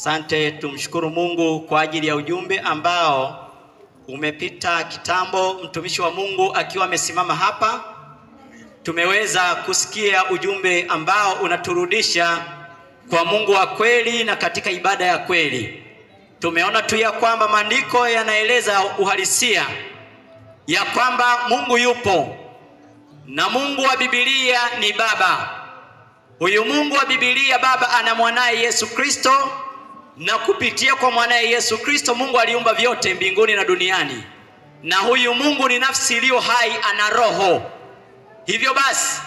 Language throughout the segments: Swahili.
Asante, tumshukuru Mungu kwa ajili ya ujumbe ambao umepita kitambo, mtumishi wa Mungu akiwa amesimama hapa. Tumeweza kusikia ujumbe ambao unaturudisha kwa Mungu wa kweli na katika ibada ya kweli. Tumeona tu ya kwamba maandiko yanaeleza uhalisia ya kwamba Mungu yupo na Mungu wa Biblia ni Baba. Huyu Mungu wa Biblia Baba ana mwanaye Yesu Kristo, na kupitia kwa mwanaye Yesu Kristo Mungu aliumba vyote mbinguni na duniani. Na huyu Mungu ni nafsi iliyo hai, ana roho. Hivyo basi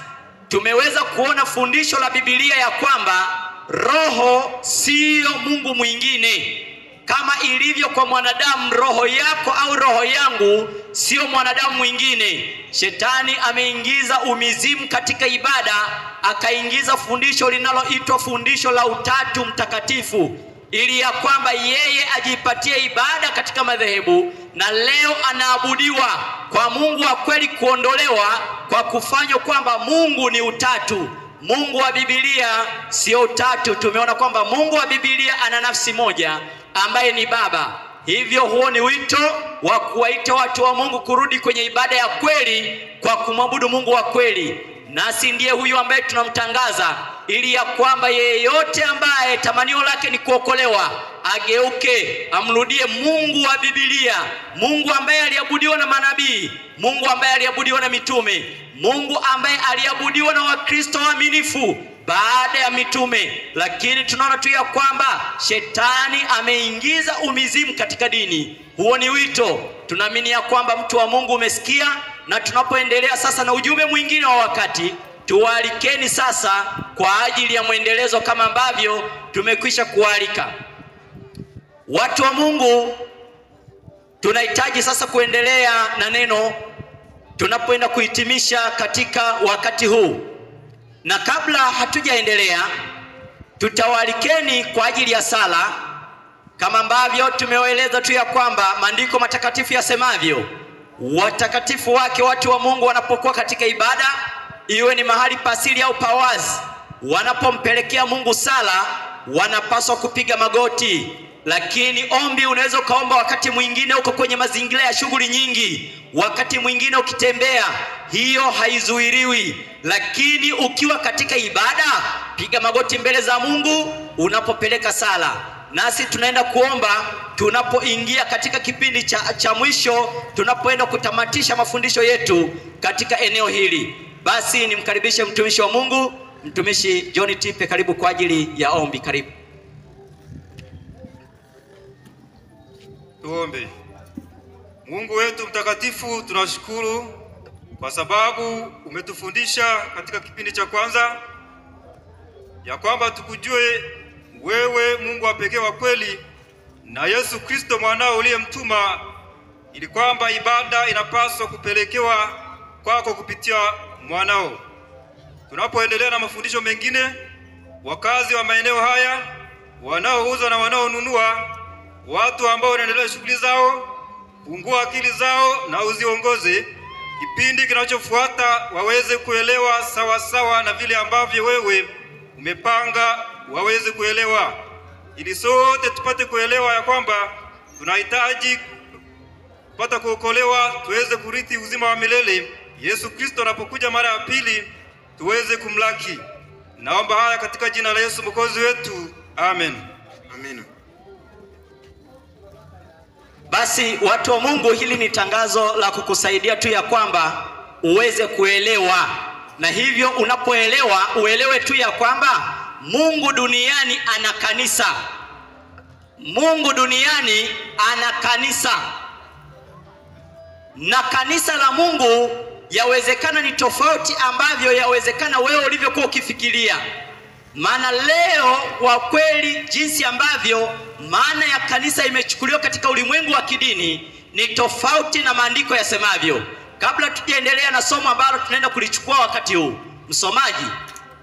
tumeweza kuona fundisho la Biblia ya kwamba roho sio Mungu mwingine. Kama ilivyo kwa mwanadamu, roho yako au roho yangu sio mwanadamu mwingine. Shetani ameingiza umizimu katika ibada, akaingiza fundisho linaloitwa fundisho la Utatu Mtakatifu, ili ya kwamba yeye ajipatie ibada katika madhehebu, na leo anaabudiwa kwa Mungu wa kweli kuondolewa kwa kufanywa kwamba Mungu ni utatu. Mungu wa Biblia sio utatu. Tumeona kwamba Mungu wa Biblia ana nafsi moja ambaye ni Baba. Hivyo huo ni wito wa kuwaita watu wa Mungu kurudi kwenye ibada ya kweli kwa kumwabudu Mungu wa kweli. Nasi ndiye huyu ambaye tunamtangaza, ili ya kwamba yeyote ambaye tamanio lake ni kuokolewa ageuke amrudie Mungu wa Biblia, Mungu ambaye aliabudiwa na manabii, Mungu ambaye aliabudiwa na mitume, Mungu ambaye aliabudiwa na Wakristo waaminifu baada ya mitume. Lakini tunaona tu ya kwamba shetani ameingiza umizimu katika dini. Huo ni wito. Tunaamini ya kwamba mtu wa Mungu umesikia, na tunapoendelea sasa na ujumbe mwingine wa wakati, tuwalikeni sasa kwa ajili ya mwendelezo kama ambavyo tumekwisha kualika. Watu wa Mungu, tunahitaji sasa kuendelea na neno tunapoenda kuhitimisha katika wakati huu. Na kabla hatujaendelea, tutawalikeni kwa ajili ya sala, kama ambavyo tumewaeleza tu ya kwamba maandiko matakatifu yasemavyo, watakatifu wake watu wa Mungu wanapokuwa katika ibada, iwe ni mahali pasiri au pawazi, wanapompelekea Mungu sala, wanapaswa kupiga magoti. Lakini ombi unaweza ukaomba wakati mwingine uko kwenye mazingira ya shughuli nyingi, wakati mwingine ukitembea, hiyo haizuiriwi. Lakini ukiwa katika ibada, piga magoti mbele za Mungu unapopeleka sala. Nasi tunaenda kuomba tunapoingia katika kipindi cha mwisho, tunapoenda kutamatisha mafundisho yetu katika eneo hili. Basi nimkaribishe mtumishi wa Mungu, mtumishi John Tipe, karibu kwa ajili ya ombi. Karibu. Tuombe. Mungu wetu mtakatifu, tunashukuru kwa sababu umetufundisha katika kipindi cha kwanza ya kwamba tukujue wewe Mungu wa pekee wa kweli na Yesu Kristo mwanao uliyemtuma, ili kwamba ibada inapaswa kupelekewa kwako kupitia mwanao. Tunapoendelea na mafundisho mengine, wakazi wa maeneo haya, wanaouza na wanaonunua, watu ambao wanaendelea shughuli zao, fungua akili zao na uziongoze kipindi kinachofuata, waweze kuelewa sawa sawa na vile ambavyo wewe umepanga waweze kuelewa, ili sote tupate kuelewa ya kwamba tunahitaji kupata kuokolewa, tuweze kurithi uzima wa milele Yesu Kristo anapokuja mara ya pili, tuweze kumlaki. Naomba haya katika jina la Yesu Mwokozi wetu, amen. Amina. Basi watu wa Mungu, hili ni tangazo la kukusaidia tu ya kwamba uweze kuelewa. Na hivyo unapoelewa, uelewe tu ya kwamba Mungu duniani ana kanisa. Mungu duniani ana kanisa. Na kanisa la Mungu yawezekana ni tofauti ambavyo yawezekana wewe ulivyokuwa ukifikiria. Maana leo kwa kweli jinsi ambavyo maana ya kanisa imechukuliwa katika ulimwengu wa kidini ni tofauti na maandiko yasemavyo. Kabla tujaendelea na somo ambalo tunaenda kulichukua wakati huu, msomaji,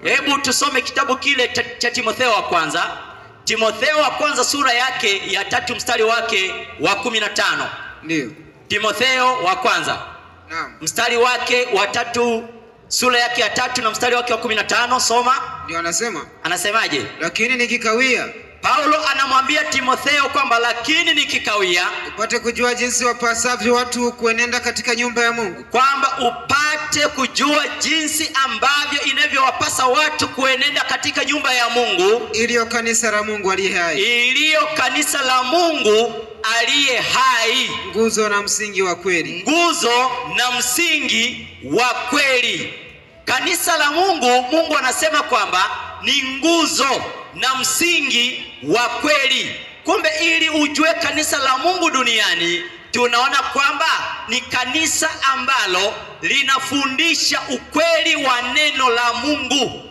hebu tusome kitabu kile cha Timotheo wa kwanza. Timotheo wa kwanza sura yake ya 3 mstari wake wa 15. Ndio. Timotheo wa kwanza. Naam. Mstari wake wa 3, sura yake ya 3 na mstari wake wa 15, soma. Ndio anasema. Anasemaje? Lakini nikikawia Paulo anamwambia Timotheo kwamba lakini nikikawia, upate kujua jinsi wapasavyo watu kuenenda katika nyumba ya Mungu. Kwamba upate kujua jinsi ambavyo inavyowapasa watu kuenenda katika nyumba ya Mungu, iliyo kanisa la Mungu aliye hai. Iliyo kanisa la Mungu aliye hai. Nguzo na msingi wa kweli. Nguzo na msingi wa kweli. Kanisa la Mungu, Mungu anasema kwamba ni nguzo na msingi wa kweli. Kumbe ili ujue kanisa la Mungu duniani, tunaona kwamba ni kanisa ambalo linafundisha ukweli wa neno la Mungu.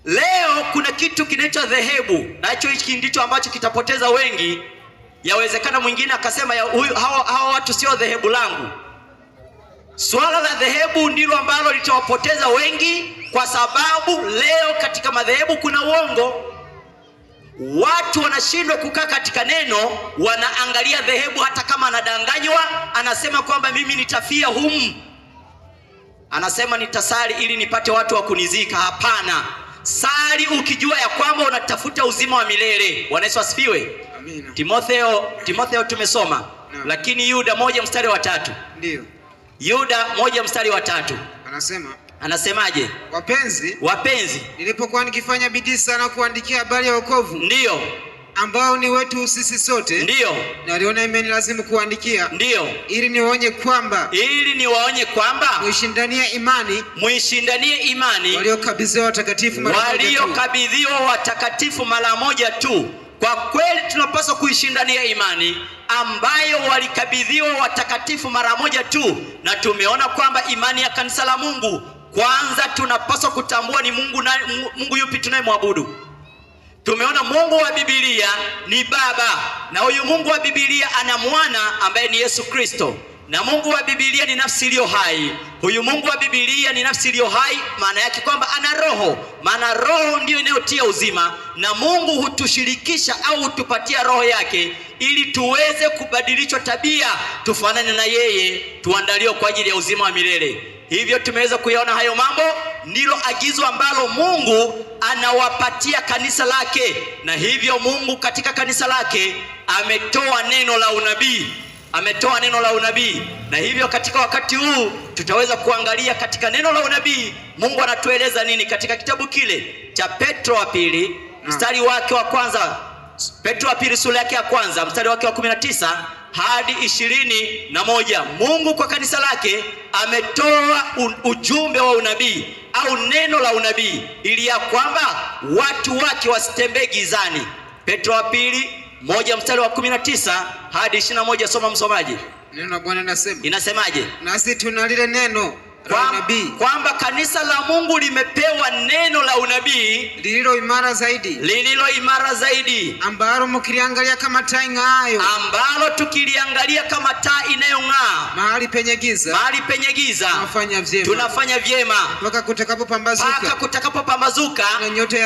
Leo kuna kitu kinaitwa dhehebu, na hicho ndicho ambacho kitapoteza wengi. Yawezekana mwingine akasema hawa watu sio dhehebu langu. Swala la dhehebu ndilo ambalo litawapoteza wengi, kwa sababu leo katika madhehebu kuna uongo. Watu wanashindwa kukaa katika neno, wanaangalia dhehebu. Hata kama anadanganywa, anasema kwamba mimi nitafia humu, anasema nitasali ili nipate watu wa kunizika. Hapana, sali ukijua ya kwamba unatafuta uzima wa milele. Bwana Yesu asifiwe. Amina. Timotheo tumesoma no. Lakini Yuda 1:3. Ndio. Yuda 1:3. Anasemaje? Wapenzi, nilipokuwa nikifanya bidii sana kuandikia habari ya wokovu, ndio, ambao ni wetu sisi sote, ndio, naliona imenilazimu kuandikia, ndio, ili niwaonye kwamba muishindanie imani waliokabidhiwa watakatifu mara moja tu. Kwa kweli tunapaswa kuishindania imani ambayo walikabidhiwa watakatifu mara moja tu. Na tumeona kwamba imani ya kanisa la Mungu, kwanza tunapaswa kutambua ni Mungu yupi tunayemwabudu. Tumeona Mungu wa Biblia ni Baba, na huyu Mungu wa Biblia ana mwana ambaye ni Yesu Kristo. Na Mungu wa Biblia ni nafsi iliyo hai. Huyu Mungu wa Biblia ni nafsi iliyo hai, maana yake kwamba ana roho. Maana roho ndio inayotia uzima, na Mungu hutushirikisha au hutupatia roho yake ili tuweze kubadilishwa tabia tufanane na yeye, tuandaliwe kwa ajili ya uzima wa milele. Hivyo tumeweza kuyaona hayo mambo, ndilo agizo ambalo Mungu anawapatia kanisa lake. Na hivyo Mungu katika kanisa lake ametoa neno la unabii. Na hivyo katika wakati huu tutaweza kuangalia katika neno la unabii Mungu anatueleza nini katika kitabu kile cha Petro wa pili mstari wake wa kwanza. Petro wa pili sura yake ya kwanza mstari wake wa 19 hadi 21. Mungu kwa kanisa lake ametoa ujumbe wa unabii au neno la unabii, ili ya kwamba watu wake wasitembee gizani. Petro wa pili 1 mstari wa 19 hadi 21. Soma msomaji. Neno la Bwana inasemaje? Nasi tuna lile neno la unabii, kwamba kanisa la Mungu limepewa neno la unabii lililo imara zaidi, ambalo mkiliangalia kama taa ing'aayo, ambalo tukiliangalia kama taa inayong'aa mahali penye giza, tunafanya vyema mpaka kutakapopambazuka na nyota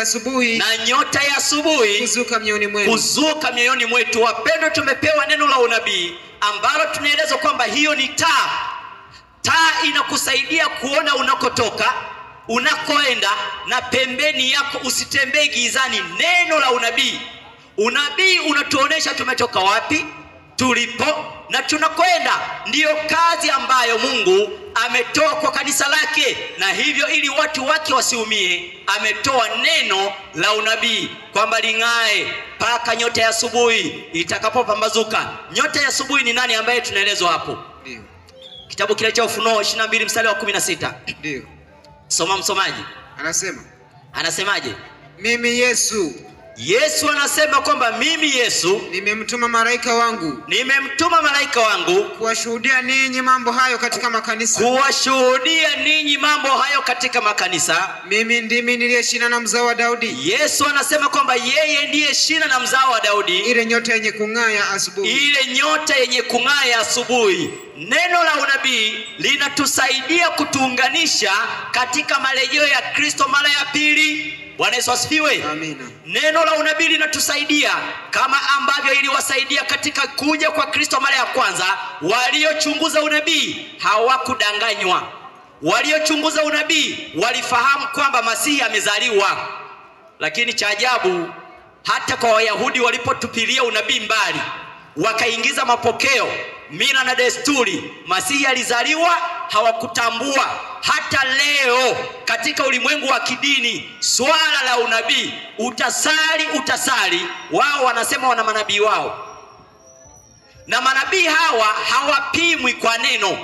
ya asubuhi kuzuka mioyoni mwetu. Wapendwa, tumepewa neno la unabii ambalo tunaelezwa kwamba hiyo ni taa. Taa inakusaidia kuona unakotoka, unakoenda, na pembeni yako usitembee gizani. Neno la unabii. Unabii unatuonesha tumetoka wapi, tulipo na tunakoenda. Ndiyo kazi ambayo Mungu ametoa kwa kanisa lake, na hivyo ili watu wake wasiumie, ametoa neno la unabii kwamba ling'ae mpaka nyota ya asubuhi itakapopambazuka. Nyota ya asubuhi ni nani ambaye tunaelezwa hapo? Ndio. Kitabu kile cha Ufunuo 22 mstari wa 16. Ndio. Soma msomaji. Anasemaje? Mimi Yesu anasema kwamba mimi Yesu nimemtuma malaika wangu kuwashuhudia ninyi mambo hayo katika makanisa. Mimi ndimi niliye shina na mzao wa Daudi. Yesu anasema kwamba yeye ndiye shina na mzao wa Daudi, ile nyota yenye kung'aa ya asubuhi. Neno la unabii linatusaidia kutuunganisha katika marejeo ya Kristo mara ya pili. Bwana Yesu asifiwe. Amina. Neno la unabii linatusaidia kama ambavyo iliwasaidia katika kuja kwa Kristo mara ya kwanza. Waliochunguza unabii hawakudanganywa. Waliochunguza unabii walifahamu kwamba Masihi amezaliwa. Lakini cha ajabu, hata kwa Wayahudi walipotupilia unabii mbali, wakaingiza mapokeo, mila na desturi, Masihi alizaliwa, hawakutambua. Hata leo katika ulimwengu wa kidini, swala la unabii, utasali, wao wanasema wana manabii wao. Na manabii hawa hawapimwi kwa neno.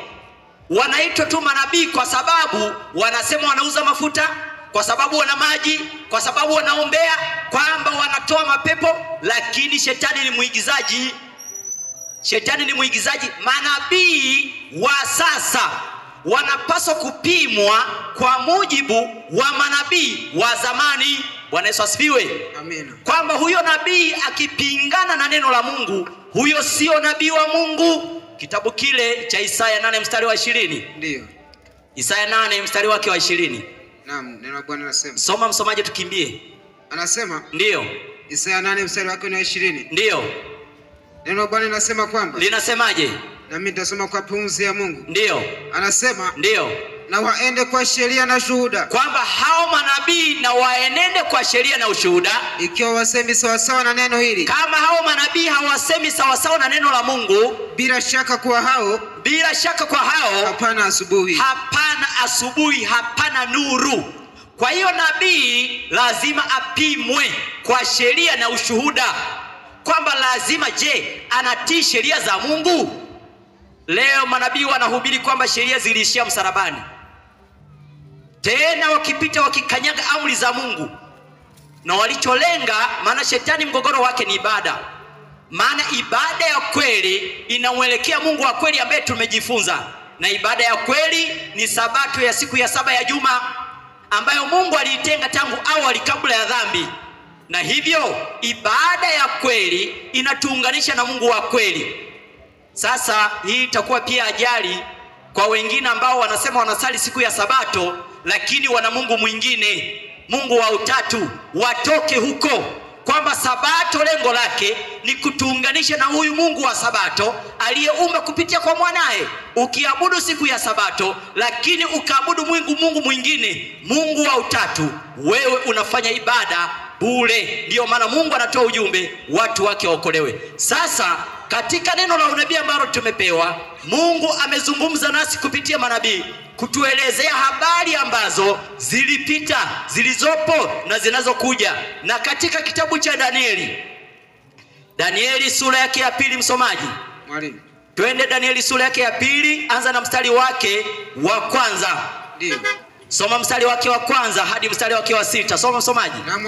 Wanaitwa tu manabii kwa sababu wanasema wanauza mafuta, kwa sababu wana maji, kwa sababu wanaombea, kwamba wanatoa mapepo, lakini shetani ni muigizaji. Shetani ni muigizaji. Manabii wa sasa wanapaswa kupimwa kwa mujibu wa manabii wa zamani. Bwana Yesu asifiwe. Amina. Kwamba huyo nabii akipingana na neno la Mungu, huyo sio nabii wa Mungu. Kitabu kile cha Isaya 8 mstari wa 20. Ndio. Isaya 8 mstari wake wa 20. Naam, neno la Bwana linasema. Soma msomaji tukimbie. Anasema, ndio. Isaya 8 mstari wake wa 20. Ndio. Neno la Bwana linasema kwamba, linasemaje? Na mimi nitasoma kwa pumzi ya Mungu. Ndio. Anasema, ndio, na waende kwa sheria na shuhuda. Kwamba hao manabii na waenende kwa sheria na ushuhuda. Ikiwa wasemi sawasawa na neno hili. Kama hao manabii hawasemi sawasawa na neno la Mungu, bila shaka kwa hao hapana asubuhi, hapana nuru. Kwa hiyo nabii lazima apimwe kwa sheria na ushuhuda, kwamba lazima, je, anatii sheria za Mungu? Leo manabii wanahubiri kwamba sheria ziliishia msalabani, tena wakipita wakikanyaga amri za Mungu, na walicholenga, maana shetani mgogoro wake ni ibada. Maana ibada ya kweli inamwelekea Mungu wa kweli ambaye tumejifunza, na ibada ya kweli ni sabato ya siku ya 7 ya juma, ambayo Mungu aliitenga tangu awali kabla ya dhambi. Na hivyo ibada ya kweli inatuunganisha na Mungu wa kweli. Sasa hii itakuwa pia ajali kwa wengine ambao wanasema wanasali siku ya Sabato, lakini wana Mungu mwingine, Mungu wa utatu. Watoke huko, kwamba Sabato lengo lake ni kutuunganisha na huyu Mungu wa Sabato aliyeumba kupitia kwa mwanae. Ukiabudu siku ya Sabato lakini ukaabudu Mungu mwingine, Mungu wa utatu, wewe unafanya ibada bure. Ndio maana Mungu anatoa ujumbe watu wake waokolewe. Sasa katika neno la unabii ambalo tumepewa, Mungu amezungumza nasi kupitia manabii kutuelezea habari ambazo zilipita, zilizopo na zinazokuja. Na katika kitabu cha Danieli sura yake ya 2, msomaji. Mwalimu. Twende Danieli sura yake ya 2, anza na mstari wake wa kwanza. Ndio. Soma mstari wake wa kwanza hadi mstari wake wa 6. Soma msomaji. Naam,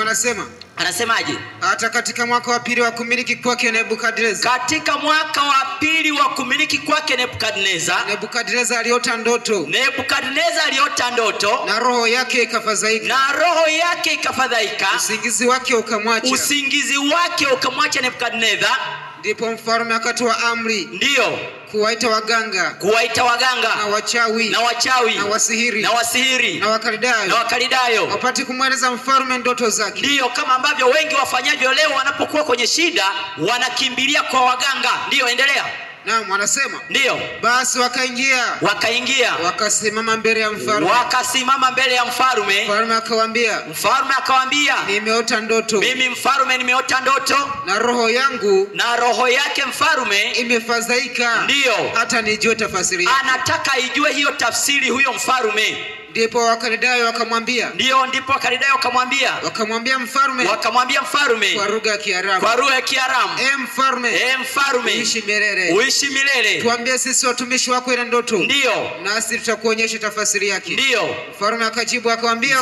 anasemaje? Hata katika mwaka wa 2 wa kumiliki kwake Nebukadneza. Katika mwaka wa 2 wa kumiliki kwake Nebukadneza aliota ndoto. Na roho yake ikafadhaika. Usingizi wake ukamwacha Nebukadneza. Ndipo mfalme akatoa amri. Ndio. Kuwaita waganga na wachawi na wasihiri na wakaridayo wapate kumweleza mfalme ndoto zake. Ndio, kama ambavyo wengi wafanyavyo leo wanapokuwa kwenye shida wanakimbilia kwa waganga. Ndio, endelea. Naam, anasema. Ndio. Basi wakaingia wakasimama mbele ya mfalme. Mfalme akawaambia, mimi mfalme nimeota ndoto, na roho yake mfalme imefadhaika. Ndio. Hata nijue tafsiri yake. Anataka ijue hiyo tafsiri huyo mfalme. Ndipo Wakaridayo wakamwambia. Wakamwambia mfalme kwa lugha ya Kiaramu. Mfalme, uishi milele. Tuambie sisi watumishi wako ile ndoto. Ndio. Nasi tutakuonyesha tafsiri yake. Ndio. Mfalme akajibu akamwambia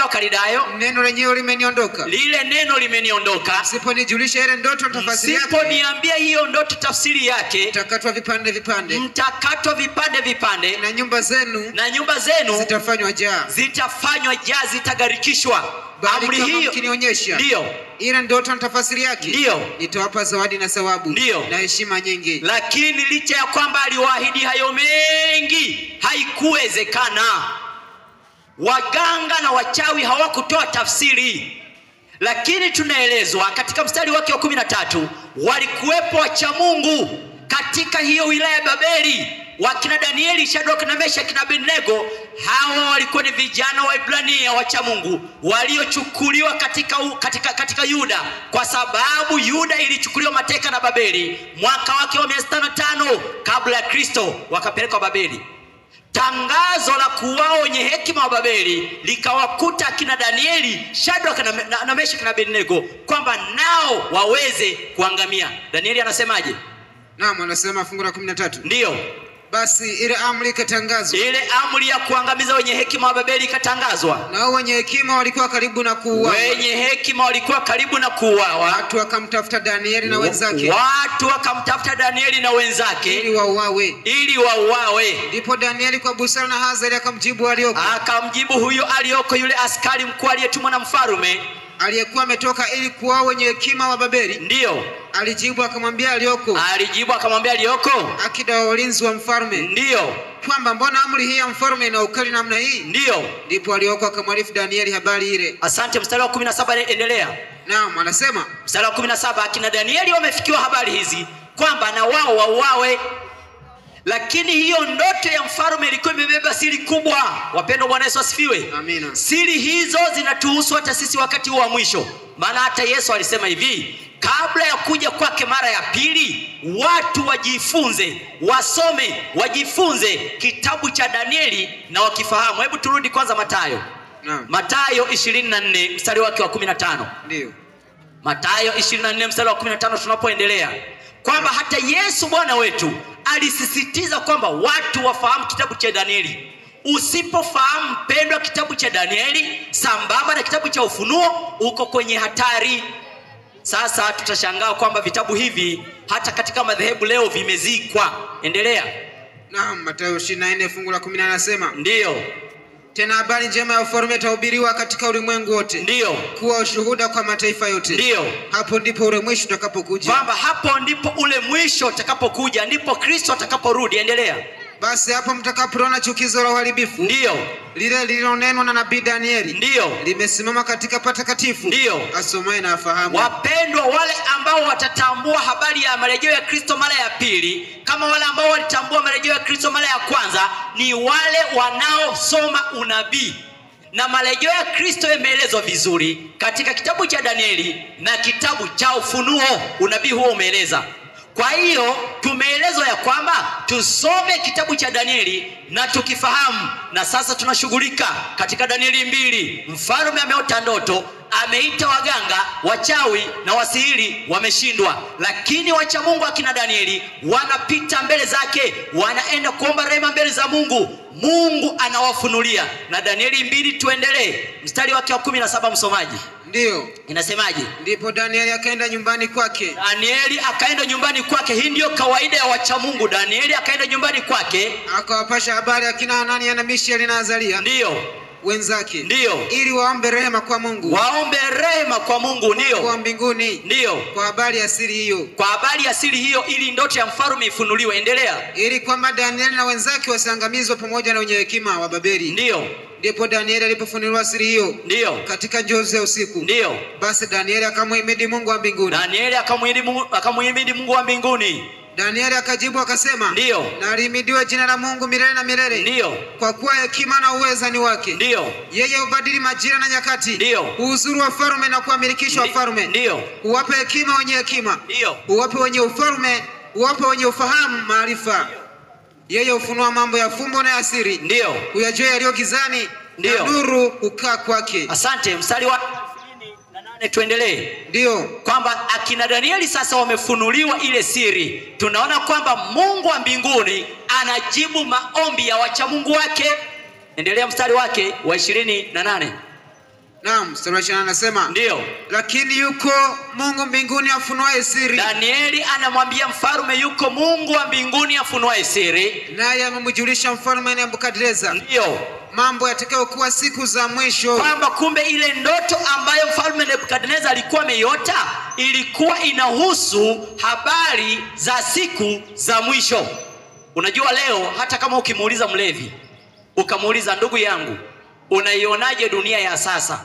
Wakaridayo, neno lenyewe limeniondoka. Lile neno limeniondoka. Msiponijulisha ile ndoto na tafsiri yake. Msiponiambia hiyo ndoto tafsiri yake, mtakatwa vipande vipande. Na nyumba zenu zitafanywa jaa, zitagarikishwa. Amri hiyo mkinionyesha ndio ile ndoto na tafsiri yake, ndio nitawapa zawadi na thawabu na heshima nyingi. Lakini licha ya kwamba aliwaahidi hayo mengi, haikuwezekana. Waganga na wachawi hawakutoa tafsiri. Lakini tunaelezwa katika mstari wake wa 13, walikuwepo wacha Mungu katika hiyo wilaya ya Babeli, wakina Danieli, Shadraka na Meshaki na Abednego, hawa walikuwa ni vijana wa Ibrania wacha Mungu waliochukuliwa katika Yuda, kwa sababu Yuda ilichukuliwa mateka na Babeli mwaka wake wa 505 kabla ya Kristo, wakapelekwa Babeli. Tangazo la kuwao wenye hekima wa Babeli likawakuta akina Danieli, Shadraka na Meshaki na Abednego kwamba nao waweze kuangamia. Danieli anasemaje? Naam, anasema fungu la 13. Ndio. Basi ile amri ikatangazwa. Ile amri ya kuangamiza wenye hekima wa Babeli ikatangazwa. Na wenye hekima walikuwa karibu na kuuawa. Wenye hekima walikuwa karibu na kuuawa. Watu wakamtafuta Danieli na wenzake. Watu wakamtafuta Danieli na wenzake ili wauawe. Ndipo Danieli kwa busara na hazari akamjibu alioko. Akamjibu huyo alioko, yule askari mkuu aliyetumwa na mfalme, aliyekuwa ametoka ili kuwao wenye hekima wa Babeli. Ndio. Alijibu akamwambia alioko, akida wa ulinzi wa mfalme. Ndio. Kwamba mbona amri hii ya mfalme ina ukali namna hii? Ndio. Ndipo alioko akamwarifu Danieli habari ile. Asante. Mstari wa 17 endelea. Naam, anasema mstari wa 17, akina Danieli wamefikiwa habari hizi kwamba na wao wauawe. Lakini hiyo ndoto ya mfalme ilikuwa imebeba siri kubwa. Wapendwa, Bwana Yesu asifiwe. Amina. Siri hizo zinatuhusu hata sisi wakati wa mwisho. Maana hata Yesu alisema hivi, kabla ya kuja kwake mara ya pili, watu wajifunze, wasome, wajifunze kitabu cha Danieli na wakifahamu. Hebu turudi kwanza Mathayo. Naam. Mathayo 24 mstari wake wa 15. Ndio. Mathayo 24 mstari wa 15 tunapoendelea. Kwamba hata Yesu Bwana wetu alisisitiza kwamba watu wafahamu kitabu cha Danieli. Usipofahamu mpendwa kitabu cha Danieli sambamba na kitabu cha Ufunuo, uko kwenye hatari. Sasa tutashangaa kwamba vitabu hivi hata katika madhehebu leo vimezikwa. Endelea. Naam, Mathayo 24 fungu la 10 anasema. Ndio. Tena habari njema ya ufalme itahubiriwa katika ulimwengu wote. Ndio. Kuwa ushuhuda kwa mataifa yote. Ndio. Hapo ndipo ule mwisho utakapokuja. Kwamba hapo ndipo ule mwisho utakapokuja, ndipo Kristo atakaporudi. Endelea. Basi hapo mtakapoona chukizo la uharibifu. Ndio. Lile lililonenwa na nabii Danieli. Ndio. Limesimama katika patakatifu. Ndio. Asomaye na afahamu. Wapendwa, wale ambao watatambua habari ya marejeo ya Kristo mara ya pili, kama wale ambao walitambua marejeo ya Kristo mara ya kwanza, ni wale wanaosoma unabii. Na marejeo ya Kristo yameelezwa vizuri katika kitabu cha Danieli na kitabu cha Ufunuo. Unabii huo umeeleza. Kwa hiyo tumeelezwa ya kwamba tusome kitabu cha Danieli na tukifahamu. Na sasa tunashughulika katika Danieli 2. Mfalme ameota ndoto, ameita waganga, wachawi na wasihiri, wameshindwa. Lakini wacha Mungu akina Danieli wanapita mbele zake, wanaenda kuomba rehema mbele za Mungu. Mungu anawafunulia. Na Danieli 2 tuendelee. Mstari wake wa 17 msomaji. Ndio. Inasemaje? Ndipo Danieli akaenda nyumbani kwake. Danieli akaenda nyumbani kwake. Hii ndio kawaida ya wacha Mungu. Danieli akaenda nyumbani kwake, akawapasha habari akina Hanania na Mishaeli na Azaria. Ndio. Wenzake. Ndio. Ili waombe rehema kwa Mungu. Waombe rehema kwa Mungu. Ndio. Kwa mbinguni. Ndio. Kwa habari ya siri hiyo. Kwa habari ya siri hiyo, ili ndoto ya mfalme ifunuliwe. Endelea. Ili kwamba Danieli na wenzake wasiangamizwe pamoja na wenye hekima wa Babeli. Ndio. Ndipo Danieli alipofunuliwa siri hiyo. Ndio. Katika njozi ya usiku. Ndio. Basi Danieli akamhimidi Mungu wa mbinguni. Danieli akamhimidi Mungu wa mbinguni. Danieli akajibu akasema, ndio, na lihimidiwe jina la Mungu milele na milele. Ndio. Kwa kuwa hekima na uweza ni wake. Ndio. Yeye hubadili majira na nyakati. Ndio. Huuzuru wafalme na kuwamilikisha wafalme. Ndio. Huwapa hekima wenye hekima. Ndio. Huwapa wenye ufalme, huwapa wenye ufahamu maarifa. Yeye hufunua mambo ya fumbo na ya siri. Ndio. Huyajua yaliyo gizani. Ndio. Na nuru hukaa kwake. Asante. Mstari wa 28 tuendelee. Ndio. Kwamba akina Danieli sasa wamefunuliwa ile siri. Tunaona kwamba Mungu wa mbinguni anajibu maombi ya wacha Mungu wake. Endelea mstari wake wa 28. Naam, mstari wa 28 anasema, ndio, lakini yuko Mungu mbinguni afunuaye siri. Danieli anamwambia mfalme yuko Mungu wa mbinguni afunuaye siri, naye amemjulisha mfalme Nebukadneza. Ndio. Mambo yatakayokuwa siku za mwisho. Kwamba kumbe ile ndoto ambayo mfalme Nebukadneza alikuwa ameiota ilikuwa inahusu habari za siku za mwisho. Unajua leo hata kama ukimuuliza mlevi, ukamuuliza ndugu yangu, unaionaje dunia ya sasa?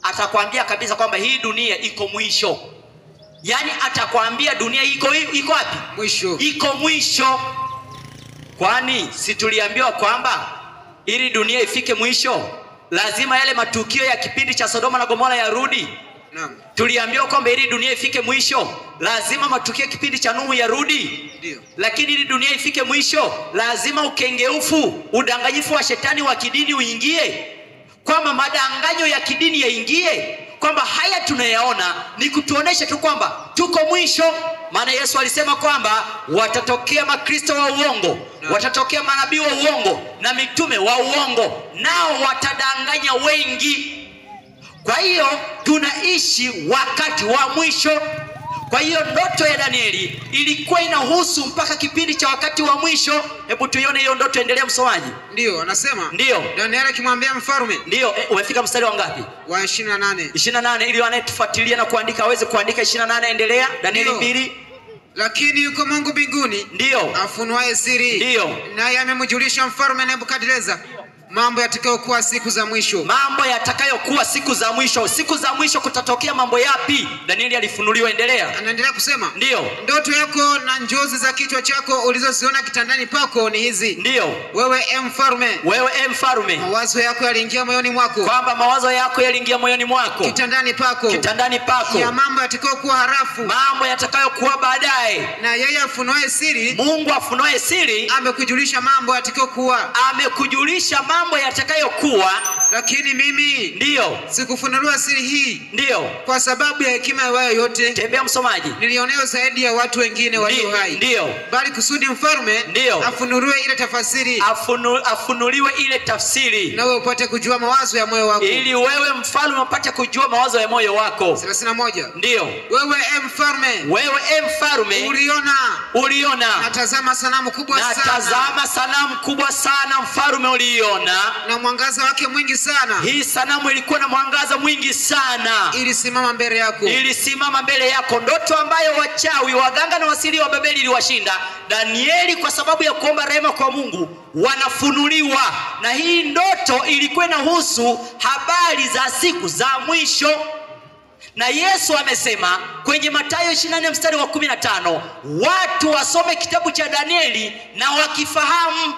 Atakwambia kabisa kwamba hii dunia iko mwisho. Yaani atakwambia dunia iko wapi? Mwisho. Iko mwisho. Kwani si tuliambiwa kwamba ili dunia ifike mwisho lazima yale matukio ya kipindi cha Sodoma na Gomora yarudi? Naam. Tuliambiwa kwamba ili dunia ifike mwisho lazima matukio ya kipindi cha Nuhu yarudi. Ndio. Lakini ili dunia ifike mwisho lazima ukengeufu, udanganyifu wa shetani wa kidini uingie. Kwamba madanganyo ya kidini yaingie. Kwamba haya tunayaona ni kutuonesha tu kwamba tuko mwisho. Maana Yesu alisema kwamba watatokea makristo wa uongo, watatokea manabii wa uongo na mitume wa uongo, nao watadanganya wengi. Kwa hiyo tunaishi wakati wa mwisho. Kwa hiyo ndoto ya Danieli ilikuwa inahusu mpaka kipindi cha wakati wa mwisho. Hebu tuione hiyo ndoto, endelea msomaji. Ndio, anasema. Ndio. Danieli akimwambia mfalme. Ndio, umefika mstari wa ngapi? Wa 28. 28 ili wanayetufuatilia na kuandika aweze kuandika 28, endelea. Danieli 2. Lakini yuko Mungu mbinguni, ndio, afunuaye siri, ndio, naye amemjulisha mfalme Nebukadneza mambo yatakayokuwa siku za mwisho. Mambo yatakayokuwa siku za mwisho. Siku za mwisho kutatokea mambo yapi? Danieli alifunuliwa, endelea. Anaendelea kusema, ndio, ndoto yako na njozi za kichwa chako ulizoziona kitandani pako ni hizi. Ndio. Wewe mfalme, wewe mfalme, mawazo yako yaliingia moyoni mwako. Kwamba mawazo yako yaliingia moyoni mwako. Kitandani pako. Kitandani pako. Ya mambo yatakayokuwa harafu. Mambo yatakayokuwa baadaye. Na yeye afunuaye siri, Mungu afunuaye siri, amekujulisha mambo yatakayokuwa. Amekujulisha mambo yatakayokuwa. Lakini mimi, ndio, sikufunuliwa siri hii. Ndio. Kwa sababu ya hekima ya yote. Tembea msomaji. Nilionea zaidi ya watu wengine walio hai. Ndio. Bali kusudi mfalme, ndio, afunuliwe ile tafsiri. Afunuliwe ile tafsiri. Na wewe upate kujua mawazo ya moyo wako. Ili wewe mfalme upate kujua mawazo ya moyo wako. 31. Ndio. Wewe mfalme, uliona. Natazama sanamu kubwa sana. Natazama sanamu kubwa sana mfalme uliona. Na mwangaza wake mwingi sana. Hii sanamu ilikuwa na mwangaza mwingi sana. Ilisimama mbele yako. Ilisimama mbele yako. Ndoto ambayo wachawi, waganga na wasiri wa Babeli iliwashinda. Danieli kwa sababu ya kuomba rehema kwa Mungu wanafunuliwa. Na hii ndoto ilikuwa inahusu habari za siku za mwisho. Na Yesu amesema kwenye Mathayo 24 mstari wa 15, watu wasome kitabu cha Danieli na wakifahamu.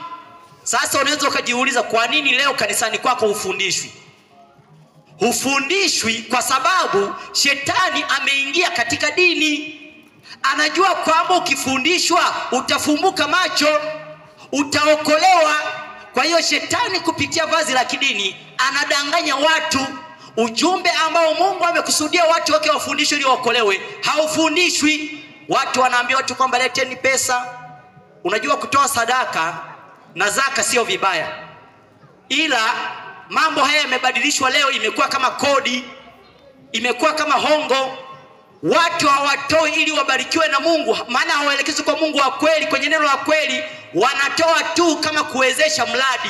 Sasa unaweza ukajiuliza kwa nini leo kanisani kwako hufundishwi? Hufundishwi kwa sababu shetani ameingia katika dini. Anajua kwamba ukifundishwa utafumbuka macho, utaokolewa. Kwa hiyo shetani kupitia vazi la kidini anadanganya watu. Ujumbe ambao Mungu amekusudia watu wake wafundishwe ili waokolewe haufundishwi. Watu wanaambiwa tu kwamba leteni pesa. Unajua kutoa sadaka na zaka sio vibaya, ila mambo haya yamebadilishwa leo. Imekuwa kama kodi, imekuwa kama hongo. Watu hawatoi ili wabarikiwe na Mungu, maana hawaelekezi kwa Mungu wa kweli, kwenye neno la kweli. Wanatoa tu kama kuwezesha mradi.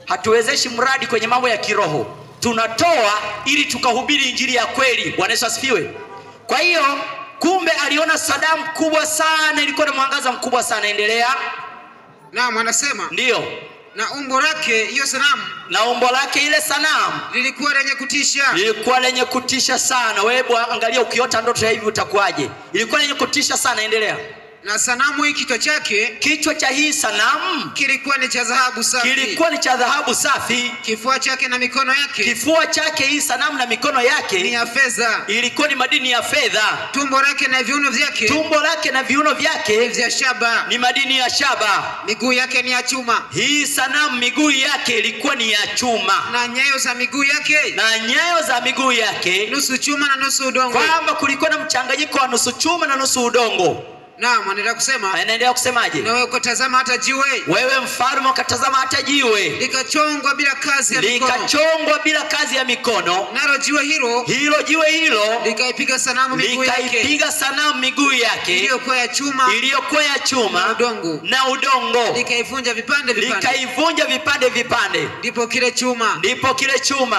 Hatuwezeshi mradi kwenye mambo ya kiroho. Tunatoa ili tukahubiri injili ya kweli. Bwana Yesu asifiwe. Kwa hiyo kumbe aliona sanamu kubwa sana, ilikuwa na mwangaza mkubwa sana. Endelea. Naam, anasema. Ndio. Na umbo lake hiyo sanamu, na umbo lake ile sanamu lilikuwa lenye kutisha. Lilikuwa lenye kutisha sana. Wewe angalia, ukiota ndoto ya hivi utakuwaje? Ilikuwa lenye kutisha sana. Endelea. Na sanamu hii kichwa cha hii sanamu kilikuwa ni cha dhahabu safi. Kilikuwa ni cha dhahabu safi. Kifua chake na mikono yake. Kifua chake hii sanamu na mikono yake ni ya fedha. Ilikuwa ni madini ya fedha. Tumbo lake na viuno vyake. Tumbo lake na viuno vyake ni vya shaba. Ni madini ya shaba. Miguu yake ni ya chuma. Hii sanamu miguu yake ilikuwa ni ya chuma. Na nyayo za miguu yake. Na nyayo za miguu yake nusu chuma na nusu udongo. Kwamba kulikuwa na mchanganyiko wa nusu chuma na nusu udongo. Naam, anaendelea kusema. Anaendelea kusemaje? Na wewe ukatazama hata jiwe. Wewe mfalme ukatazama hata jiwe. Likachongwa bila kazi ya mikono. Likachongwa bila kazi ya mikono. Nalo jiwe hilo. Likaipiga sanamu miguu yake. Likaipiga sanamu miguu yake. Iliyokuwa ya chuma. Na udongo. Likaivunja vipande vipande. Ndipo kile chuma.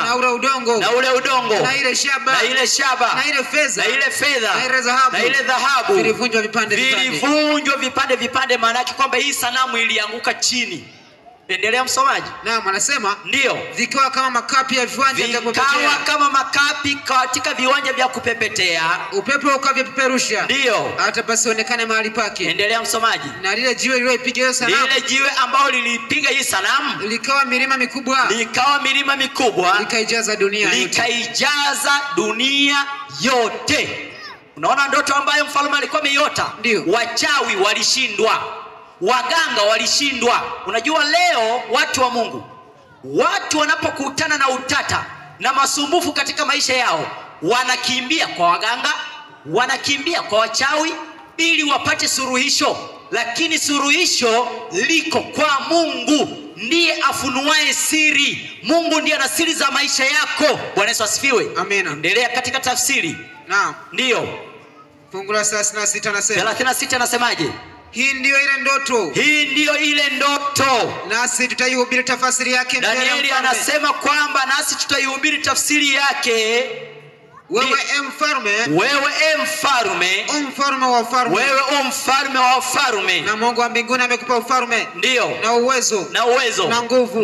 Na ule udongo. Na ile shaba. Na ile fedha. Na ile dhahabu. Vilivunjwa vipande vipande. Maana yake kwamba hii sanamu ilianguka chini. Endelea msomaji. Naam, anasema ndio, vikawa kama makapi ya viwanja vya kupepetea. Vikawa kama makapi katika viwanja vya kupepetea. Upepo ukavipeperusha. Ndio. Hata pasionekane mahali pake. Endelea msomaji. Na lile jiwe lililoipiga hiyo sanamu. Lile jiwe ambalo lilipiga hii sanamu. Likawa milima mikubwa. Likawa milima mikubwa. Likaijaza dunia yote. Likaijaza dunia yote. Unaona ndoto ambayo mfalme alikuwa ameiota? Ndio. Wachawi walishindwa. Waganga walishindwa. Unajua leo watu wa Mungu, watu wanapokutana na utata na masumbufu katika maisha yao, wanakimbia kwa waganga, wanakimbia kwa wachawi ili wapate suluhisho. Lakini suluhisho liko kwa Mungu, ndiye afunuaye siri. Mungu ndiye ana siri za maisha yako. Bwana Yesu asifiwe. Amina. Endelea katika tafsiri. Naam. Ndio. Fungu la 36 anasema. 36 anasemaje? Hii ndiyo ile ndoto. Hii ndiyo ile ndoto. Nasi tutaihubiri tafsiri yake. Danieli anasema kwamba nasi tutaihubiri tafsiri yake. Wewe mfalme, wewe mfalme, mfalme wa wafalme, wewe mfalme wa wafalme, na Mungu wa mbinguni amekupa ufalme, ndio, na uwezo, na nguvu,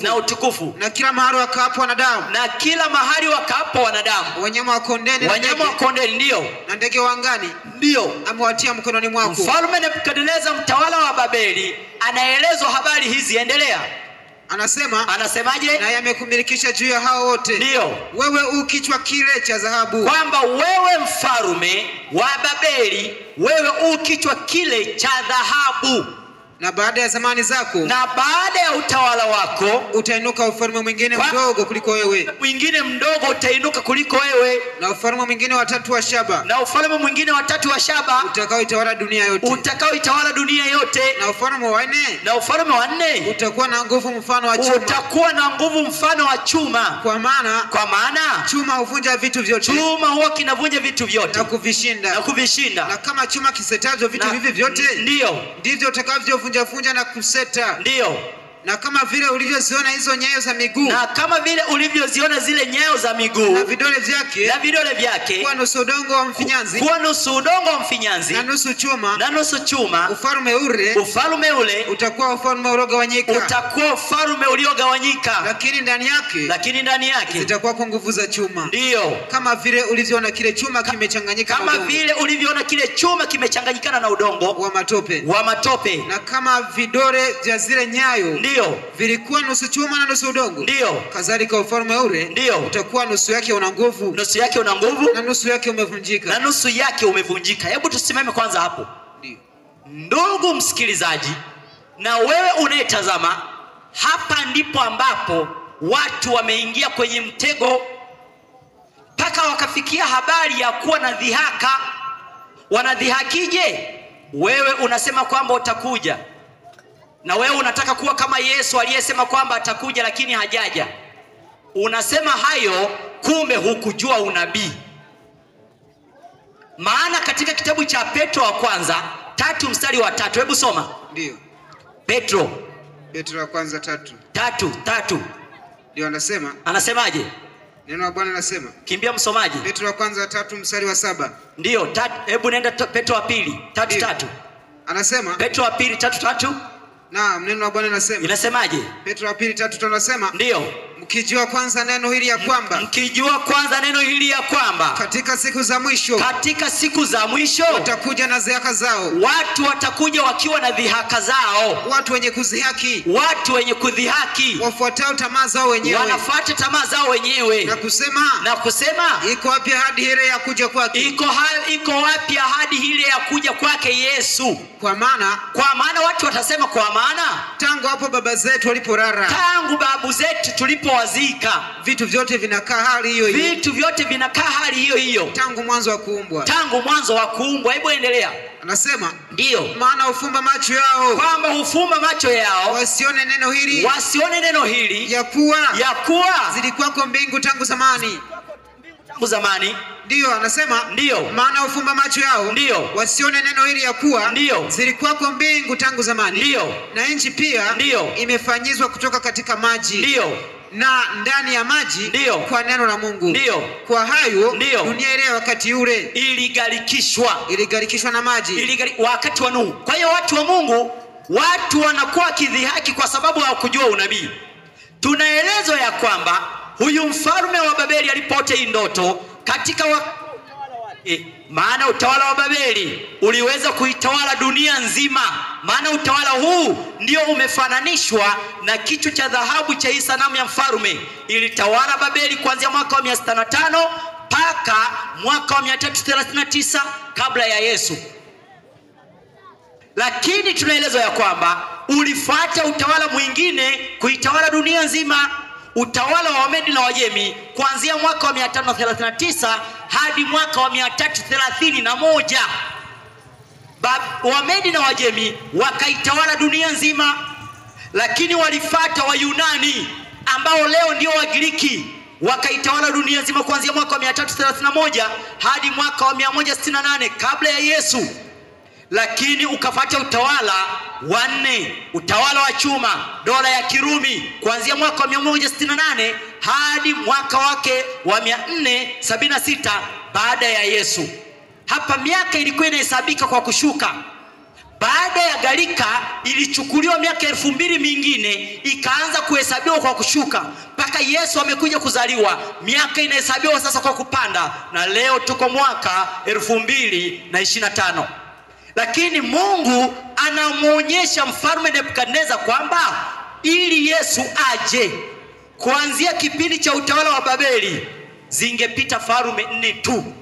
na utukufu, na kila mahali wakaapo wanadamu, na kila mahali wakaapo wanadamu, wanyama wa kondeni, ndio, na ndege wa angani, ndio, amewatia mkononi mwako. Mfalme Nebukadneza mtawala wa Babeli anaelezwa habari hizi. Endelea. Anasemaje? Na yamekumilikisha juu ya hao wote. Ndio. Wewe ukichwa kile cha dhahabu. Kwamba wewe mfalme wa Babeli, wewe ukichwa kile cha dhahabu. Na baada ya zamani zako, na baada ya utawala wako, utainuka ufalme mwingine mdogo kuliko wewe. Mwingine mdogo utainuka kuliko wewe. Na ufalme mwingine watatu wa shaba. Na ufalme mwingine watatu wa shaba. Utakaoitawala dunia yote. Utakaoitawala dunia yote. Na ufalme wa nne. Na ufalme wa nne. Utakuwa na nguvu mfano wa chuma. Utakuwa na nguvu mfano wa chuma. Kwa maana chuma huvunja vitu vyote. Chuma huwa kinavunja vitu vyote. Na kuvishinda. Na kama chuma kisetavyo vitu hivi vyote. Ndio. Ndivyo utakavyo funja na kuseta. Ndio. Na kama vile ulivyoziona hizo nyayo za miguu. Na kama vile ulivyoziona zile nyayo za miguu. Na vidole vyake. Kuwa nusu udongo wa mfinyanzi. Na nusu chuma. Ufalme ule. Utakuwa ufalme uliogawanyika. Lakini ndani yake. Zitakuwa kwa nguvu za chuma. Ndio. Kama vile ulivyoona kile chuma kimechanganyikana na udongo wa matope. Na kama vidole vya zile nyayo. Ndio. Vilikuwa nusu chuma na nusu udongo. Ndio. Kadhalika ufalme ule. Ndio. Utakuwa nusu yake una nguvu. Na nusu yake umevunjika. Hebu tusimame kwanza hapo. Ndio. Ndugu msikilizaji, na wewe unayetazama, hapa ndipo ambapo watu wameingia kwenye mtego mpaka wakafikia habari ya kuwa na dhihaka. Wanadhihakije? Wewe unasema kwamba utakuja, na wewe unataka kuwa kama Yesu aliyesema kwamba atakuja lakini hajaja. Unasema hayo, kumbe hukujua unabii. Maana katika kitabu cha Petro wa kwanza 3 mstari wa 3, hebu soma. Ndio. Petro wa kwanza 3. Ndio anasemaje? Neno la Bwana linasema. Kimbia msomaji. Petro wa kwanza 3 mstari wa 7. Ndio, hebu nenda Petro wa pili 3:3. Anasema. Petro wa pili 3:3. Naam, neno la Bwana linasema. Inasemaje? Petro wa pili 3:5 anasema. Ndio. Mkijua kwanza neno hili ya kwamba katika siku za mwisho watakuja na dhihaka zao. Watu watakuja wakiwa na dhihaka zao. Watu wenye kudhihaki. Wafuatao tamaa zao wenyewe. Wanafuata tamaa zao wenyewe. Na kusema iko wapi ahadi ile ya kuja kwake? Iko wapi ahadi ile ya kuja kwake Yesu? Kwa maana watu watasema, kwa maana tangu hapo baba zetu walipolala, tangu babu zetu tulipowazika, vitu vyote vinakaa hali hiyo hiyo. Tangu mwanzo wa kuumbwa. Hebu endelea. Anasema ndio. Maana hufumba macho yao. Kwamba hufumba macho yao. Wasione neno hili. Ya kuwa zilikuwako mbingu tangu zamani. Ndio, anasema ndio. Maana hufumba macho yao. Ndio. Wasione neno hili ya kuwa ndio zilikuwako mbingu tangu zamani. Ndio. Na nchi pia ndio imefanyizwa kutoka katika maji. Ndio. Na ndani ya maji ndio kwa neno la Mungu. Ndio. Kwa hayo ndio dunia ile wakati ule iligarikishwa na maji. Wakati wa Nuhu. Kwa hiyo watu wa Mungu watu wanakuwa kidhihaki kwa sababu hawakujua unabii. Tunaelezwa ya kwamba huyu mfalme wa Babeli alipoota hii ndoto katika maana utawala wa Babeli uliweza kuitawala dunia nzima. Maana utawala huu ndio umefananishwa na kichwa cha dhahabu cha hii sanamu ya mfalme. Ilitawala Babeli kuanzia mwaka wa 605 mpaka mwaka wa 339 kabla ya Yesu. Lakini tunaelezwa ya kwamba ulifuata utawala mwingine kuitawala dunia nzima, utawala wa Wamedi na Wajemi kuanzia mwaka wa 539 hadi mwaka wa 331. Wamedi na Wajemi wakaitawala dunia nzima, lakini walifuata Wayunani ambao leo ndio Wagiriki, wakaitawala dunia nzima kuanzia mwaka wa 331 hadi mwaka wa 168 kabla ya Yesu. Lakini ukafuata utawala wa nne, utawala wa chuma, dola ya Kirumi kuanzia mwaka wa 168 hadi mwaka wake wa 476 baada ya Yesu. Hapa miaka ilikuwa inahesabika kwa kushuka. Baada ya gharika ilichukuliwa miaka 2000 mingine ikaanza kuhesabiwa kwa kushuka mpaka Yesu amekuja kuzaliwa. Miaka inahesabiwa sasa kwa kupanda, na leo tuko mwaka 2025. Lakini Mungu anamuonyesha mfalme Nebukadneza kwamba ili Yesu aje, kuanzia kipindi cha utawala wa Babeli zingepita falme 4 tu.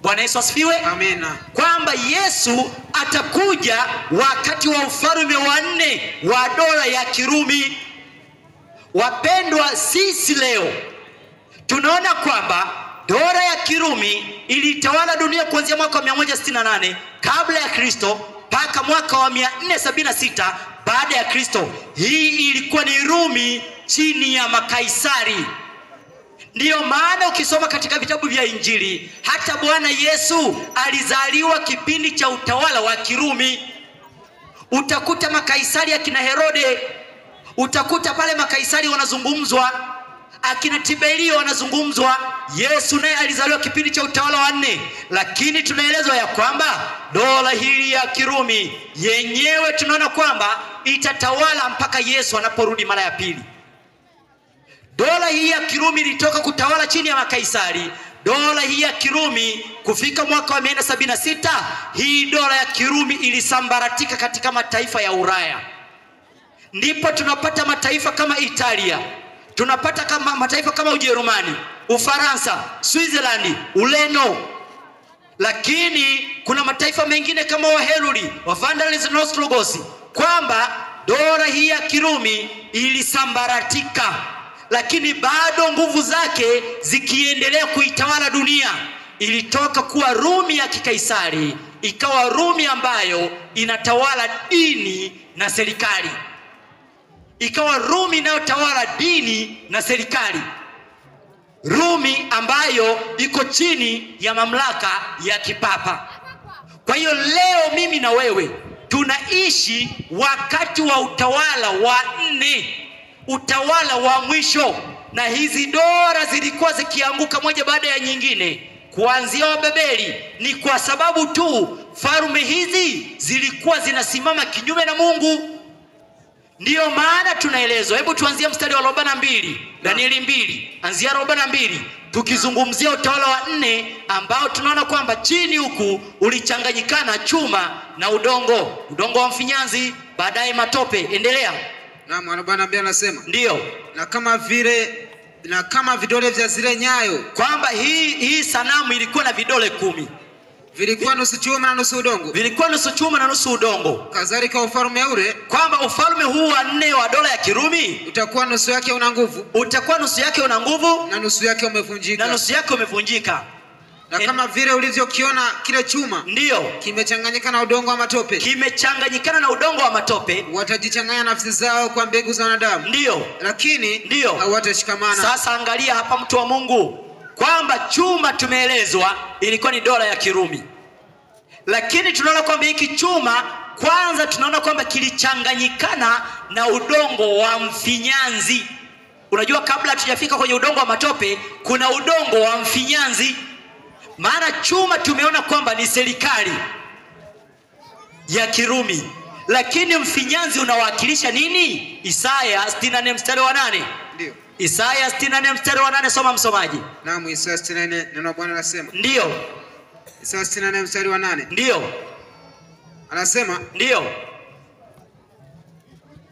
Bwana Yesu asifiwe. Amina. Kwamba Yesu atakuja wakati wa ufalme wa 4 wa dola ya Kirumi. Wapendwa, sisi leo tunaona kwamba dola ya Kirumi ilitawala dunia kuanzia mwaka wa 168 kabla ya Kristo mpaka mwaka wa 476 baada ya Kristo. Hii ilikuwa ni Rumi chini ya makaisari. Ndiyo maana ukisoma katika vitabu vya Injili, hata Bwana Yesu alizaliwa kipindi cha utawala wa Kirumi. Utakuta makaisari akina Herode, utakuta pale makaisari wanazungumzwa, akina Tiberio wanazungumzwa. Yesu naye alizaliwa kipindi cha utawala wa 4. Lakini tunaelezwa ya kwamba dola hili ya Kirumi yenyewe tunaona kwamba itatawala mpaka Yesu anaporudi mara ya pili. Dola hii ya Kirumi ilitoka kutawala chini ya makaisari. Dola hii ya Kirumi kufika mwaka wa 476, hii dola ya Kirumi ilisambaratika katika mataifa ya Ulaya. Ndipo tunapata mataifa kama Italia, tunapata kama mataifa kama Ujerumani, Ufaransa, Switzerland, Ureno. Lakini kuna mataifa mengine kama Waheruli, Vandals na Ostrogoth, kwamba dola hii ya Kirumi ilisambaratika, lakini bado nguvu zake zikiendelea kuitawala dunia. Ilitoka kuwa Rumi ya kikaisari ikawa Rumi ambayo inatawala dini na serikali. Ikawa Rumi inayotawala dini na serikali. Rumi ambayo iko chini ya mamlaka ya kipapa. Kwa hiyo leo mimi na wewe tunaishi wakati wa utawala wa 4, utawala wa mwisho. Na hizi dola zilikuwa zikianguka moja baada ya nyingine kuanzia wa Babeli. Ni kwa sababu tu falme hizi zilikuwa zinasimama kinyume na Mungu. Ndiyo maana tunaelezwa, hebu tuanzie mstari wa 42, Danieli 2, anzia 42, tukizungumzia utawala wa 4 ambao tunaona kwamba chini huku ulichanganyikana chuma na udongo, udongo wa mfinyanzi, baadaye matope. Endelea. Na mwana Bwana mbele anasema, ndiyo, na kama vidole vya zile nyayo, kwamba hii sanamu ilikuwa na vidole 10. Vilikuwa nusu chuma na nusu udongo. Vilikuwa nusu chuma na nusu udongo. Kadhalika ufalme ule, kwamba ufalme huu wa 4 wa dola ya Kirumi utakuwa nusu yake una nguvu. Utakuwa nusu yake una nguvu na nusu yake umevunjika. Na nusu yake umevunjika. Na kama vile ulivyokiona kile chuma, ndiyo, kimechanganyikana na udongo wa matope. Kimechanganyikana na udongo wa matope. Watajichanganya nafsi zao kwa mbegu za wanadamu. Ndiyo. Lakini ndiyo, hawatashikamana. Sasa angalia hapa, mtu wa Mungu, kwamba chuma tumeelezwa ilikuwa ni dola ya Kirumi. Lakini tunaona kwamba hiki chuma kwanza tunaona kwamba kilichanganyikana na udongo wa mfinyanzi. Unajua, kabla hatujafika kwenye udongo wa matope kuna udongo wa mfinyanzi. Maana chuma tumeona kwamba ni serikali ya Kirumi, Lakini mfinyanzi unawakilisha nini? Isaya 64 mstari wa 8. Ndio. Isaya 64 mstari wa 8, soma msomaji. Naam, Isaya 64 neno la Bwana linasema. Ndio. Isaya 64 mstari wa 8. Ndio. Anasema. Ndio.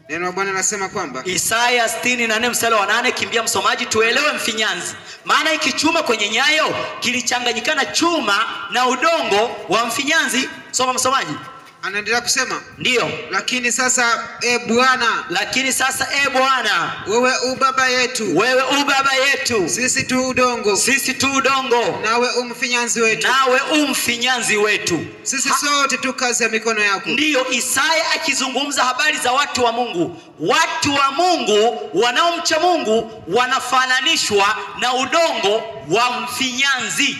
Neno la Bwana linasema kwamba Isaya 64 mstari wa 8, kimbia msomaji tuelewe mfinyanzi. Maana hiki chuma kwenye nyayo kilichanganyikana chuma na udongo wa mfinyanzi. Soma msomaji. Anaendelea kusema. Ndio. Lakini sasa Bwana. Lakini sasa Bwana. Wewe u baba yetu. Wewe u baba yetu. Sisi tu udongo. Sisi tu udongo. Nawe umfinyanzi wetu. Nawe umfinyanzi wetu. Sisi sote tu kazi ya mikono yako. Ndio Isaya akizungumza habari za watu wa Mungu. Watu wa Mungu wanaomcha Mungu wanafananishwa na udongo wa mfinyanzi.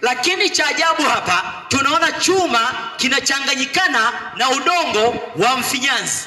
Lakini cha ajabu hapa tunaona chuma kinachanganyikana na udongo wa mfinyanzi.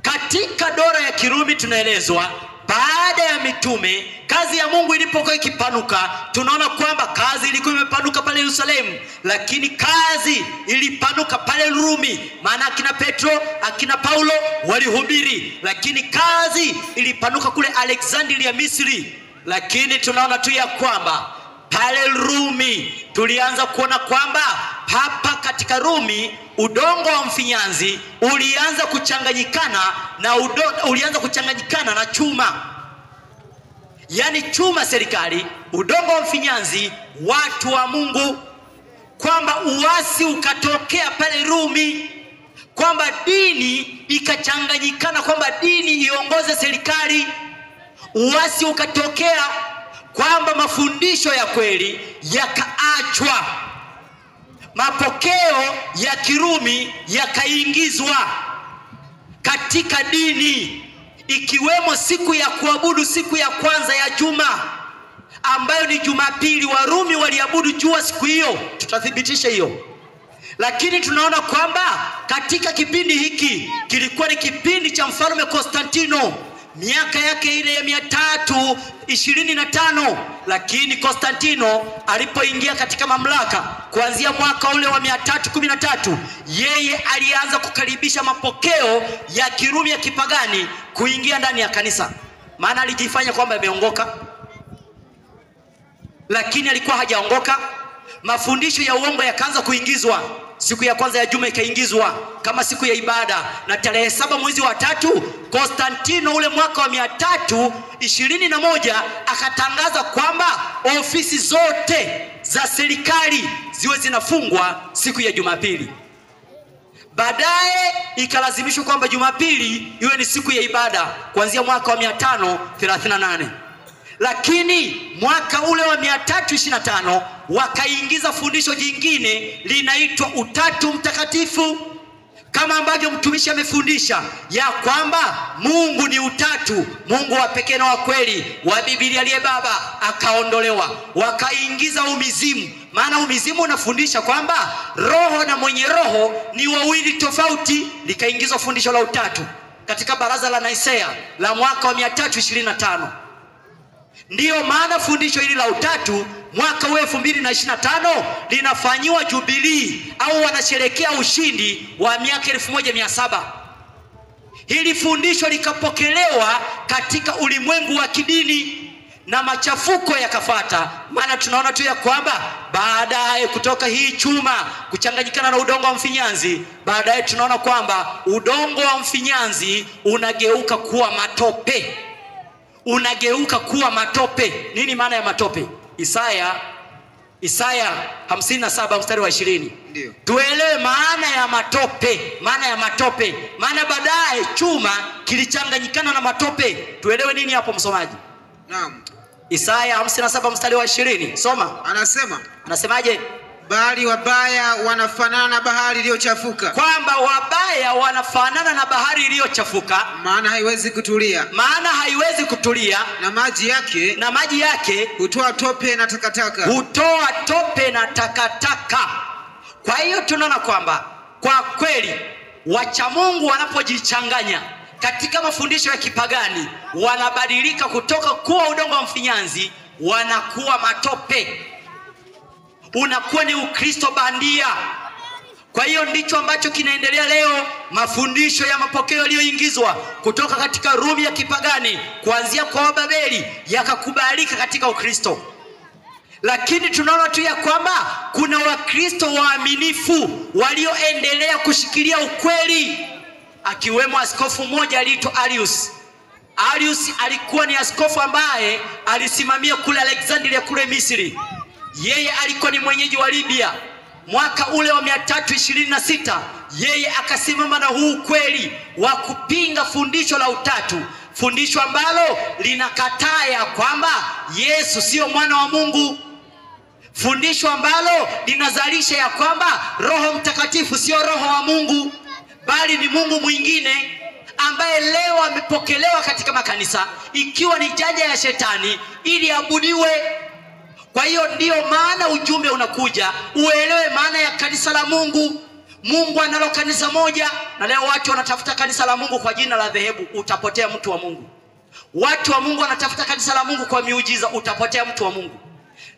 Katika Dora ya Kirumi tunaelezwa baada ya mitume kazi ya Mungu ilipokuwa ikipanuka, tunaona kwamba kazi ilikuwa imepanuka pale Yerusalemu, lakini kazi ilipanuka pale Rumi. Maana akina Petro, akina Paulo walihubiri, lakini kazi ilipanuka kule Alexandria Misri. Lakini tunaona tu ya kwamba pale Rumi tulianza kuona kwamba hapa katika Rumi udongo wa mfinyanzi ulianza kuchanganyikana na chuma. Yaani chuma serikali, udongo wa mfinyanzi watu wa Mungu, kwamba uasi ukatokea pale Rumi, kwamba dini ikachanganyikana, kwamba dini iongoze serikali. Uasi ukatokea kwamba mafundisho ya kweli yakaachwa, mapokeo ya Kirumi yakaingizwa katika dini, ikiwemo siku ya kuabudu, siku ya kwanza ya juma ambayo ni Jumapili. Warumi waliabudu jua siku hiyo, tutathibitisha hiyo. Lakini tunaona kwamba katika kipindi hiki kilikuwa ni kipindi cha mfalme Konstantino, miaka yake ile ya 325. Lakini Konstantino alipoingia katika mamlaka kuanzia mwaka ule wa 313, yeye alianza kukaribisha mapokeo ya Kirumi ya kipagani kuingia ndani ya kanisa. Maana alijifanya kwamba ameongoka, lakini alikuwa hajaongoka. Mafundisho ya uongo yakaanza kuingizwa. Siku ya kwanza ya juma ikaingizwa kama siku ya ibada, na tarehe 7 mwezi wa 3 Konstantino ule mwaka wa 321 akatangaza kwamba ofisi zote za serikali ziwe zinafungwa siku ya Jumapili. Baadaye ikalazimishwa kwamba Jumapili iwe ni siku ya ibada kuanzia mwaka wa 538. Lakini mwaka ule wa 325 wakaingiza fundisho jingine linaitwa Utatu Mtakatifu, kama ambavyo mtumishi amefundisha ya kwamba Mungu ni utatu, Mungu wa pekee na wa kweli wa Biblia aliye Baba akaondolewa. Wakaingiza umizimu, maana umizimu unafundisha kwamba roho na mwenye roho ni wawili tofauti. Likaingizwa fundisho la utatu katika baraza la Nicaea la mwaka wa 325. Ndiyo maana fundisho hili la utatu mwaka wa 2025 linafanyiwa jubilii au wanasherekea ushindi wa miaka 1700. Hili fundisho likapokelewa katika ulimwengu wa kidini na machafuko yakafata. Maana tunaona tu ya kwamba baadaye kutoka hii chuma kuchanganyikana na udongo wa mfinyanzi, baadaye tunaona kwamba udongo wa mfinyanzi unageuka kuwa matope. Unageuka kuwa matope. Nini maana ya matope? Isaya 57 mstari wa 20. Ndio. Tuelewe maana ya matope, maana ya matope. Maana baadaye chuma kilichanganyikana na matope. Tuelewe nini hapo msomaji? Naam. Isaya 57 mstari wa 20. Soma. Anasemaje? Bali wabaya wanafanana na bahari iliyochafuka. Kwamba wabaya wanafanana na bahari iliyochafuka, maana haiwezi kutulia, na maji yake hutoa tope na takataka. Kwa hiyo tunaona kwamba kwa kweli wacha Mungu wanapojichanganya katika mafundisho ya kipagani wanabadilika kutoka kuwa udongo wa mfinyanzi wanakuwa matope. Unakuwa ni Ukristo bandia, Kwa hiyo ndicho ambacho kinaendelea leo, mafundisho ya mapokeo yaliyoingizwa kutoka katika Rumi ya kipagani kuanzia kwa Wababeli yakakubalika katika Ukristo. Lakini tunaona tu ya kwamba kuna Wakristo waaminifu walioendelea kushikilia ukweli, akiwemo askofu mmoja aliitwa Arius. Arius alikuwa ni askofu ambaye alisimamia kule Alexandria kule Misri. Yeye alikuwa ni mwenyeji wa Libya. Mwaka ule wa 326 yeye akasimama na huu ukweli wa kupinga fundisho la utatu, fundisho ambalo linakataa ya kwamba Yesu sio mwana wa Mungu, fundisho ambalo linazalisha ya kwamba Roho Mtakatifu sio roho wa Mungu bali ni Mungu mwingine ambaye leo amepokelewa katika makanisa ikiwa ni janja ya shetani ili abudiwe. Kwa hiyo ndiyo maana ujumbe unakuja uelewe maana ya kanisa la Mungu. Mungu analo kanisa moja, na leo watu wanatafuta kanisa la Mungu kwa jina la dhehebu, utapotea mtu wa Mungu. Watu wa Mungu wanatafuta kanisa la Mungu kwa miujiza, utapotea mtu wa Mungu.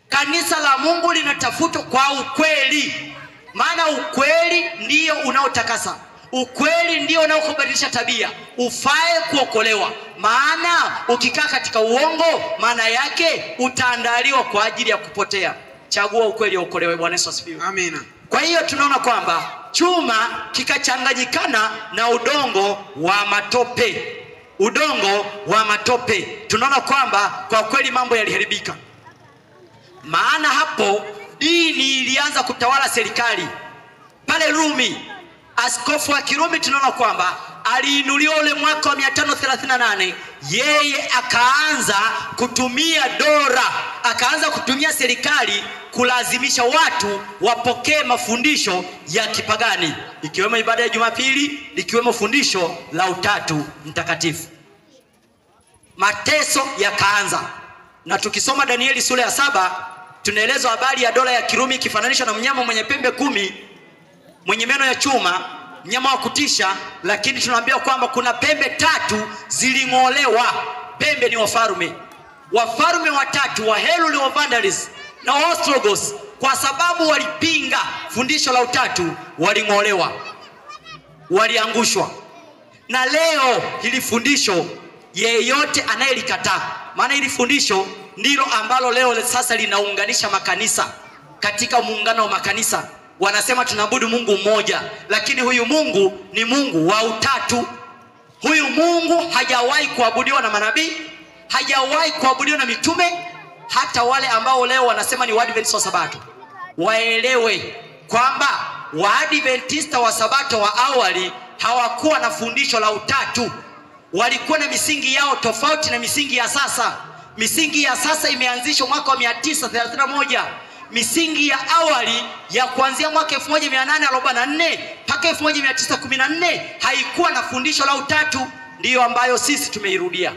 Kanisa la Mungu linatafutwa kwa ukweli, maana ukweli ndio unaotakasa. Ukweli ndio unaokubadilisha tabia ufae kuokolewa. Maana ukikaa katika uongo, maana yake utaandaliwa kwa ajili ya kupotea. Chagua ukweli uokolewe. Bwana Yesu asifiwe. Amina. Kwa hiyo tunaona kwamba chuma kikachanganyikana na udongo wa matope. Udongo wa matope. Tunaona kwamba kwa kweli mambo yaliharibika. Maana hapo dini ilianza kutawala serikali. Pale Rumi, askofu wa Kirumi tunaona kwamba aliinuliwa ule mwaka wa 538. Yeye akaanza kutumia dola, akaanza kutumia serikali kulazimisha watu wapokee mafundisho ya kipagani, ikiwemo ibada ya Jumapili, ikiwemo fundisho la utatu mtakatifu. Mateso yakaanza. Na tukisoma Danieli sura ya 7 tunaelezwa habari ya dola ya Kirumi ikifananishwa na mnyama mwenye pembe 10, mwenye meno ya chuma, mnyama wa kutisha. Lakini tunaambiwa kwamba kuna pembe 3 ziling'olewa. Pembe ni wafalme. Wafalme watatu wa Heruli, wa Vandalis na Ostrogos, kwa sababu walipinga fundisho la utatu, waling'olewa, waliangushwa. Na leo hili fundisho yeyote anayelikataa, maana hili fundisho ndilo ambalo leo sasa linaunganisha makanisa katika muungano wa makanisa. Wanasema tunaabudu Mungu mmoja, lakini huyu Mungu ni Mungu wa utatu. Huyu Mungu hajawahi kuabudiwa na manabii, hajawahi kuabudiwa na mitume. Hata wale ambao leo wanasema ni Waadventista wa Sabato waelewe kwamba Waadventista wa Sabato wa awali hawakuwa na fundisho la utatu. Walikuwa na misingi yao tofauti na misingi ya sasa. Misingi ya sasa imeanzishwa mwaka wa 931. Misingi ya awali ya kuanzia mwaka 1844 mpaka 1914 haikuwa na fundisho la utatu, ndiyo ambayo sisi tumeirudia.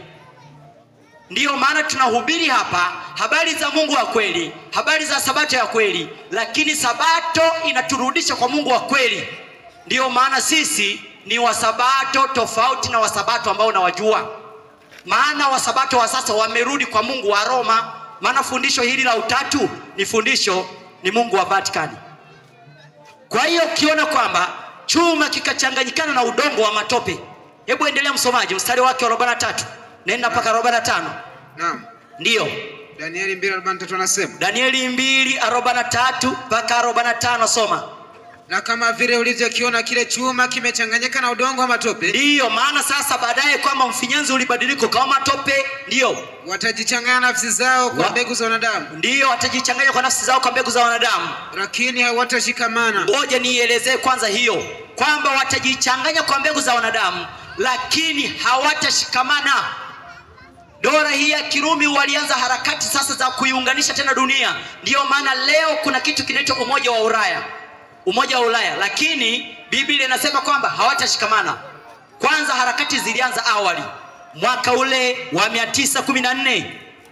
Ndiyo maana tunahubiri hapa habari za Mungu wa kweli, habari za Sabato ya kweli, lakini Sabato inaturudisha kwa Mungu wa kweli. Ndiyo maana sisi ni Wasabato tofauti na Wasabato ambao nawajua. Maana Wasabato wa sasa wamerudi kwa Mungu wa Roma. Maana fundisho hili la utatu ni fundisho ni Mungu wa Vatikani. Kwa hiyo ukiona kwamba chuma kikachanganyikana na udongo wa matope, hebu endelea msomaji, mstari wake wa 43 nenda mpaka 45. Naam. Ndio. Danieli 2:43 anasema. Danieli 2:43 mpaka 45, soma. Na kama vile ulivyokiona kile chuma kimechanganyika na udongo wa matope. Ndiyo maana sasa baadaye kwamba mfinyanzi ulibadilika kama matope. Ndiyo. Watajichanganya nafsi zao kwa mbegu za wanadamu. Ndiyo, watajichanganya kwa nafsi zao kwa mbegu za wanadamu, lakini hawatashikamana. Ngoja nielezee kwanza hiyo kwamba watajichanganya kwa mbegu za wanadamu lakini hawatashikamana. Dola hii ya Kirumi walianza harakati sasa za kuiunganisha tena dunia. Ndiyo maana leo kuna kitu kinaitwa Umoja wa Ulaya. Umoja wa Ulaya, lakini Biblia inasema kwamba hawatashikamana. Kwanza harakati zilianza awali. Mwaka ule wa 914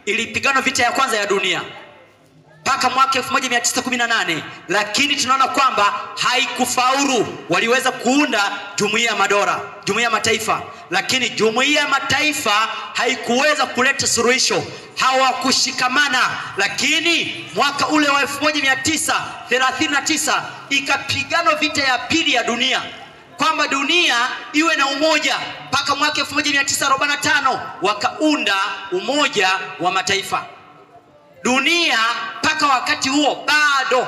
ilipigana vita ya kwanza ya dunia. mpaka mwaka 1918, lakini tunaona kwamba haikufaulu. Waliweza kuunda Jumuiya ya Madola, Jumuiya ya Mataifa, lakini Jumuiya ya Mataifa haikuweza kuleta suluhisho, hawakushikamana. Lakini mwaka ule wa 1939 ikapigana vita ya pili ya dunia, kwamba dunia iwe na umoja. Mpaka mwaka 1945 wakaunda Umoja wa Mataifa. Dunia mpaka wakati huo bado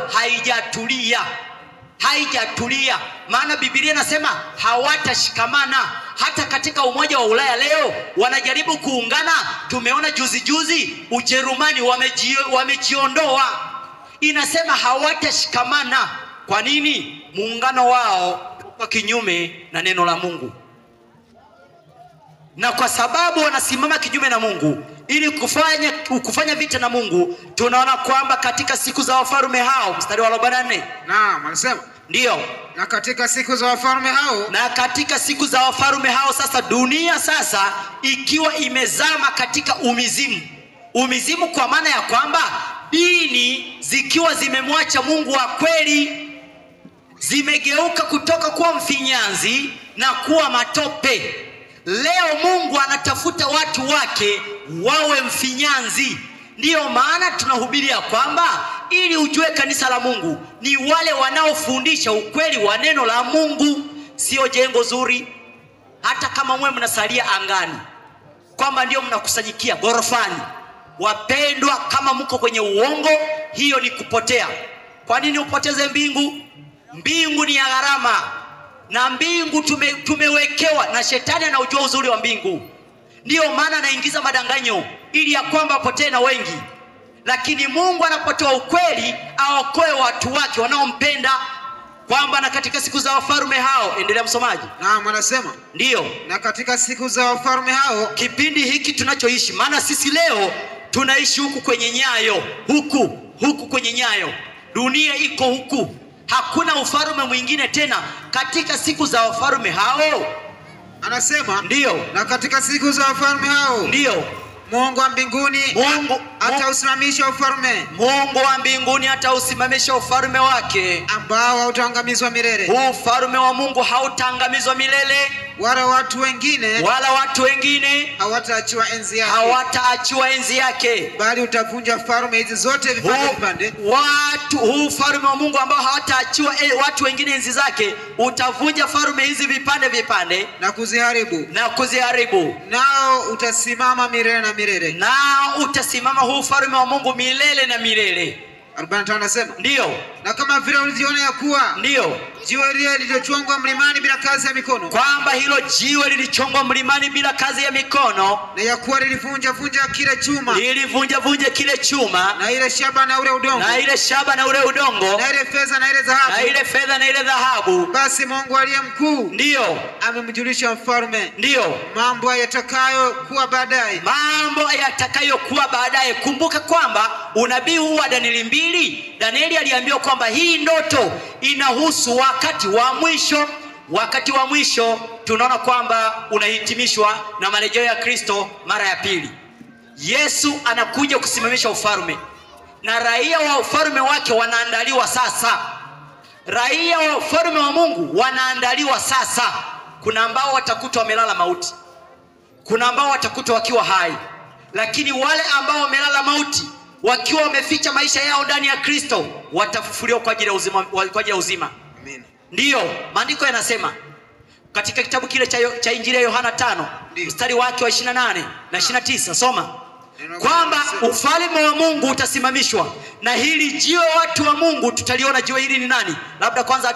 haijatulia, maana Biblia inasema hawatashikamana. Hata katika Umoja wa Ulaya leo wanajaribu kuungana. Tumeona juzi Ujerumani wamejiondoa, inasema hawatashikamana. Kwa nini? Muungano wao uko kinyume na neno la Mungu, na kwa sababu wanasimama kinyume na Mungu ili kufanya vita na Mungu, tunaona kwamba katika siku za wafalme hao, mstari wa 44. Naam, anasema ndio, na katika siku za wafalme hao, sasa dunia sasa ikiwa imezama katika umizimu, kwa maana ya kwamba dini zikiwa zimemwacha Mungu wa kweli, zimegeuka kutoka kuwa mfinyanzi na kuwa matope. Leo Mungu anatafuta watu wake wawe mfinyanzi. Ndiyo maana tunahubiri ya kwamba ili ujue kanisa la Mungu ni wale wanaofundisha ukweli wa neno la Mungu, sio jengo zuri. Hata kama mwe mnasalia angani, kwamba ndio mnakusanyikia gorofani, wapendwa, kama mko kwenye uongo, hiyo ni kupotea. Kwa nini upoteze mbingu? Mbingu ni ya gharama, na mbingu tumewekewa, na shetani anaujua uzuri wa mbingu. Ndiyo maana anaingiza madanganyo ili ya kwamba apotee na wengi. Lakini Mungu anapotoa ukweli aokoe watu wake wanaompenda, kwamba na katika siku za wafalme hao. Endelea msomaji. Naam, anasema ndiyo, na katika siku za wafalme hao, kipindi hiki tunachoishi, maana sisi leo tunaishi huku kwenye nyayo, huku kwenye nyayo, dunia iko huku, hakuna ufalme mwingine tena. Katika siku za wafalme hao, anasema ndiyo, na katika siku za wafalme hao, ndiyo, Mungu wa mbinguni atausimamisha ufalme. Mungu wa mbinguni atausimamisha ufalme wake ambao hautaangamizwa milele. Ufalme wa Mungu hautaangamizwa milele, wala watu wengine hawataachiwa enzi yake, bali utavunja falme hizi zote vipande. Ufalme wa Mungu ambao hawataachiwa watu wengine enzi zake, utavunja falme hizi vipande na kuziharibu, nao utasimama milele na milele. Nao utasimama huu ufalme wa Mungu milele na milele. 45 anasema ndiyo, na kama vile uliziona ya kuwa ndiyo jiwe lile lililochongwa mlimani bila kazi ya mikono, kwamba hilo jiwe lilichongwa mlimani bila kazi ya mikono, na ya kuwa lilivunja kile chuma, na ile shaba na ule udongo, na ile fedha na ile dhahabu, basi Mungu aliye mkuu ndiyo amemjulisha mfalme ndiyo mambo yatakayokuwa baadaye. Kumbuka kwamba unabii huu wa Danieli 2, Danieli aliambiwa kwamba hii ndoto inahusu wakati wa mwisho. Tunaona kwamba unahitimishwa na marejeo ya Kristo mara ya pili. Yesu anakuja kusimamisha ufalme, na raia wa ufalme wake wanaandaliwa sasa. Raia wa ufalme wa Mungu wanaandaliwa sasa. Kuna ambao watakutwa wamelala mauti, kuna ambao watakutwa wakiwa hai, lakini wale ambao wamelala mauti wakiwa wameficha maisha yao ndani ya Kristo watafufuliwa kwa ajili ya uzima. Amen. Ndiyo, maandiko yanasema katika kitabu kile cha Injili ya Yohana 5 mstari wake wa 28 na 29, soma kwamba ufalme wa Mungu utasimamishwa, na hili jiwe watu wa Mungu tutaliona. Jiwe hili ni nani? Labda kwanza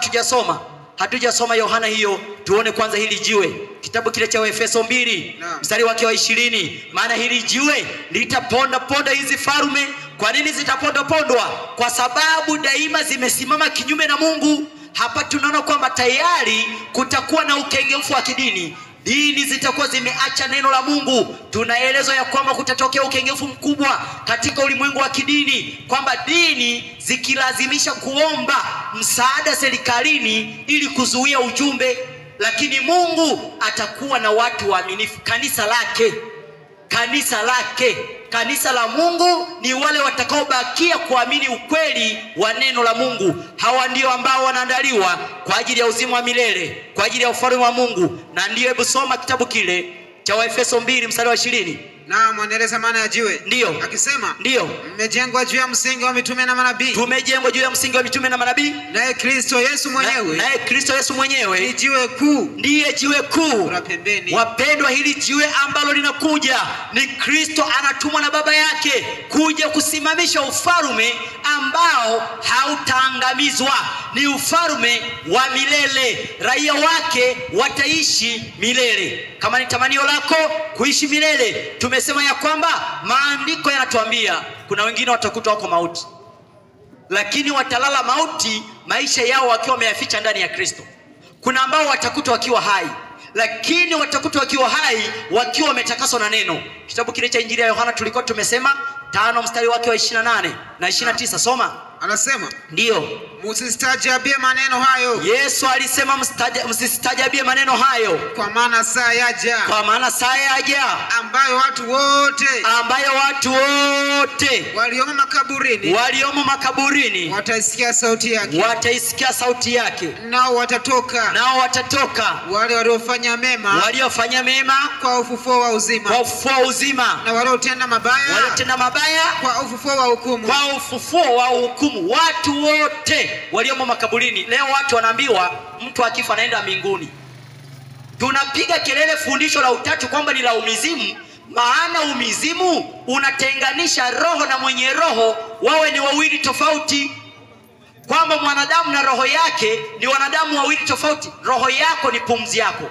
hatujasoma Yohana hiyo, tuone kwanza hili jiwe. Kitabu kile cha Efeso 2 mstari wake wa 20, maana hili jiwe litaponda hizi falme. Kwa nini zitapondwa? Kwa sababu daima zimesimama kinyume na Mungu. Hapa tunaona kwamba tayari kutakuwa na ukengeufu wa kidini. Dini zitakuwa zimeacha neno la Mungu. Tunaelezwa ya kwamba kutatokea ukengeufu mkubwa katika ulimwengu wa kidini, kwamba dini zikilazimisha kuomba msaada serikalini ili kuzuia ujumbe, lakini Mungu atakuwa na watu waaminifu, kanisa lake kanisa la Mungu ni wale watakaobakia kuamini ukweli wa neno la Mungu. Hawa ndio ambao wanaandaliwa kwa ajili ya uzima wa milele, kwa ajili ya ufalme wa Mungu. Na ndio, hebu soma kitabu kile cha Waefeso 2 mstari wa 20. Na mwanaeleza maana ya jiwe. Ndio. Akisema, ndio, mmejengwa juu ya msingi wa mitume na manabii. Tumejengwa juu ya msingi wa mitume na manabii. Naye Kristo Yesu mwenyewe. Naye Kristo Yesu mwenyewe ni jiwe kuu. Ndiye jiwe kuu. Pembeni. Wapendwa, hili jiwe ambalo linakuja ni Kristo, anatumwa na Baba yake kuja kusimamisha ufalme ambao hautaangamizwa. Ni ufalme wa milele. Raia wake wataishi milele. Kama ni tamanio lako kuishi milele, tumesema ya kwamba maandiko yanatuambia kuna wengine watakutwa wako mauti, lakini watalala mauti maisha yao wakiwa wameyaficha ndani ya Kristo. Kuna ambao watakutwa wakiwa hai, lakini watakutwa wakiwa hai wakiwa wametakaswa na neno. Kitabu kile cha Injili ya Yohana tulikuwa tumesema 5 mstari wake wa 28 na 29. Soma. Anasema, ndio, msistajabie maneno hayo. Yesu alisema msistajabie maneno hayo, kwa maana saa yaja. Kwa maana saa yaja ambayo watu wote waliomo makaburini wataisikia sauti yake. Nao watatoka wale waliofanya mema kwa ufufuo wa uzima, na waliotenda mabaya kwa ufufuo wa hukumu. Watu wote waliomo makaburini. Leo watu wanaambiwa mtu akifa anaenda mbinguni. Tunapiga kelele fundisho la utatu kwamba ni la umizimu, maana umizimu unatenganisha roho na mwenye roho wawe ni wawili tofauti, kwamba mwanadamu na roho yake ni wanadamu wawili tofauti. Roho yako ni pumzi yako,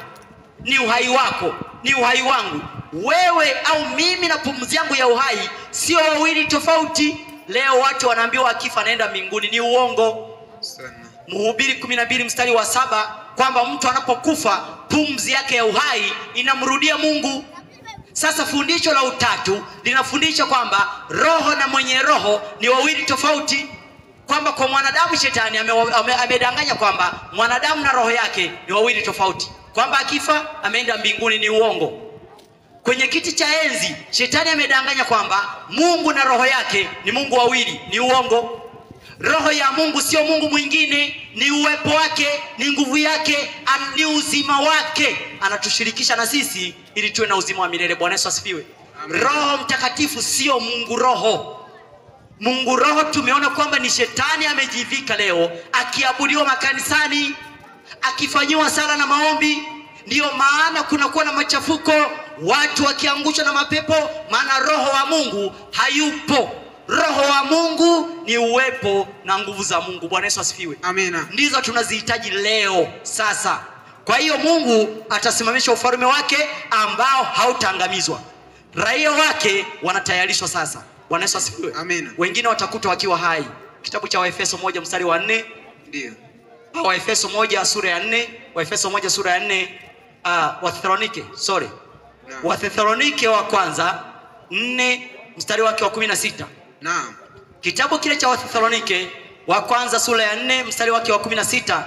ni uhai wako, ni uhai wangu. Wewe au mimi na pumzi yangu ya uhai sio wawili tofauti. Leo watu wanaambiwa akifa anaenda mbinguni. Ni uongo. Mhubiri 12 mstari wa 7 kwamba mtu anapokufa pumzi yake ya uhai inamrudia Mungu. Sasa fundisho la utatu linafundisha kwamba roho na mwenye roho ni wawili tofauti, kwamba kwa mwanadamu shetani amedanganya kwamba mwanadamu na roho yake ni wawili tofauti, kwamba akifa ameenda mbinguni. Ni uongo. Kwenye kiti cha enzi shetani amedanganya kwamba Mungu na roho yake ni Mungu wawili. Ni uongo. Roho ya Mungu sio Mungu mwingine, ni uwepo wake, ni nguvu yake, ni uzima wake. Anatushirikisha na sisi ili tuwe na uzima wa milele. Bwana Yesu asifiwe. Roho Mtakatifu sio Mungu Roho. Mungu Roho tumeona kwamba ni shetani amejivika leo, akiabudiwa makanisani, akifanyiwa sala na maombi. Ndiyo maana kunakuwa na machafuko, watu wakiangushwa na mapepo, maana roho wa Mungu hayupo. Roho wa Mungu ni uwepo na nguvu za Mungu. Bwana Yesu asifiwe. Amina. Ndizo tunazihitaji leo sasa. Kwa hiyo Mungu atasimamisha ufalme wake ambao hautaangamizwa. Raia wake wanatayarishwa sasa. Bwana Yesu asifiwe. Amina. Wengine watakutwa wakiwa hai. Kitabu cha Waefeso 1 mstari wa 4. Ndio. Waefeso 1 sura ya 4, Waefeso 1 sura ya 4, Wathesalonike wa kwanza 4 mstari wake wa 16. Naam. Kitabu kile cha Wathesalonike wa kwanza sura ya 4 mstari wake wa 16.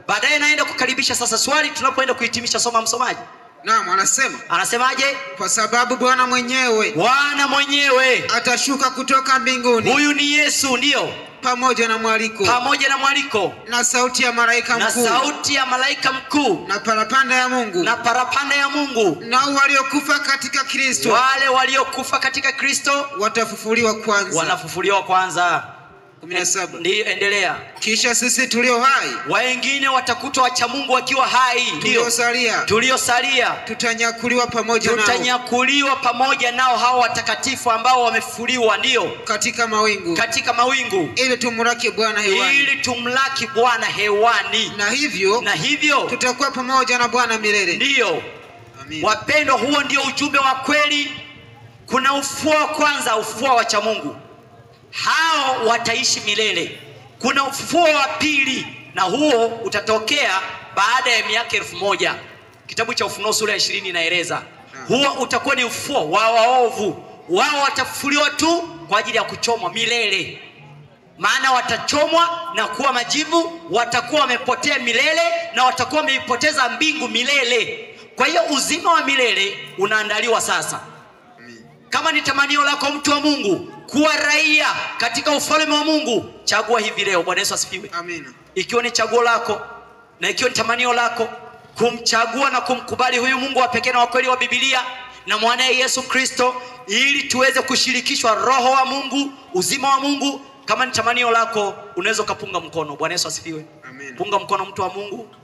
Baadaye naenda kukaribisha sasa swali tunapoenda kuhitimisha. Soma msomaji. Naam, anasemaje? Kwa sababu Bwana mwenyewe atashuka kutoka mbinguni. Huyu ni Yesu, ndio. Pamoja na mwaliko na sauti ya malaika mkuu na parapanda ya Mungu na waliokufa katika Kristo wanafufuliwa kwanza. 17. Ndio, endelea. Kisha sisi tulio hai, wengine watakutwa wacha Mungu wakiwa hai, tuliosalia tutanyakuliwa pamoja nao hao watakatifu ambao wamefufuliwa, ndio, katika mawingu ili tumlaki Bwana hewani, na hivyo tutakuwa pamoja na Bwana milele. Ndio. Wapendwa, huo ndio ujumbe wa kweli. Kuna ufufuo wa kwanza, ufufuo wa cha Mungu, hao wataishi milele. Kuna ufufuo wa pili, na huo utatokea baada ya miaka 1000. Kitabu cha Ufunuo sura ya 20 inaeleza. Huo utakuwa ni ufufuo wa waovu. Wao watafufuliwa tu kwa ajili ya kuchomwa milele, maana watachomwa na kuwa majivu, watakuwa wamepotea milele na watakuwa wameipoteza mbingu milele. Kwa hiyo uzima wa milele unaandaliwa sasa. kama ni tamanio lako mtu wa Mungu kuwa raia katika ufalme wa Mungu, chagua hivi leo. Bwana Yesu asifiwe. Amina. Ikiwa ni chaguo lako na ikiwa ni tamanio lako kumchagua na kumkubali huyu Mungu wa pekee na wa kweli wa Biblia na mwanae Yesu Kristo, ili tuweze kushirikishwa roho wa Mungu, uzima wa Mungu, kama ni tamanio lako, unaweza kupunga mkono. Bwana Yesu asifiwe. Amen. Punga mkono mtu wa Mungu.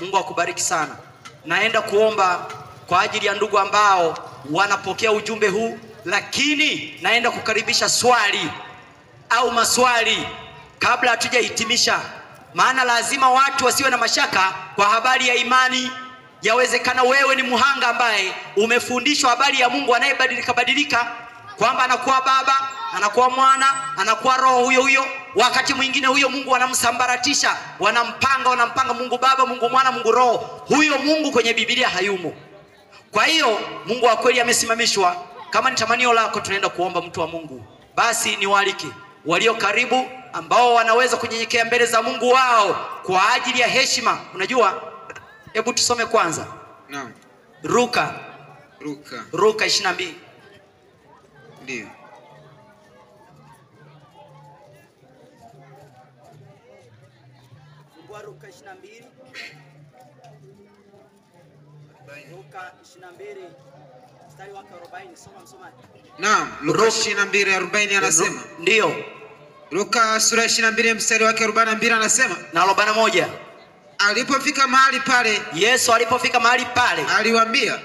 Mungu akubariki sana. Naenda kuomba kwa ajili ya ndugu ambao wanapokea ujumbe huu, lakini naenda kukaribisha swali au maswali kabla hatujahitimisha, maana lazima watu wasiwe na mashaka kwa habari ya imani. Yawezekana wewe ni muhanga ambaye umefundishwa habari ya Mungu anayebadilika kwamba anakuwa Baba, anakuwa Mwana, anakuwa Roho huyo huyo. Wakati mwingine huyo Mungu wanamsambaratisha, wanampanga Mungu Baba, Mungu Mwana, Mungu Roho. Huyo Mungu kwenye Biblia hayumo. Kwa hiyo Mungu wa kweli amesimamishwa. Kama ni tamanio lako, tunaenda kuomba mtu wa Mungu. Basi niwaalike walio karibu ambao wanaweza kunyenyekea mbele za Mungu wao kwa ajili ya heshima. Unajua, hebu tusome kwanza. Naam. Luka 22. Ndio. Luka 22. Luka 22 mstari wa 40. Soma msomaji. Naam, Luka 22:40 anasema. Ndio. Luka sura 22 mstari wake 42 anasema. Na 41. Alipofika mahali pale, Yesu alipofika mahali pale,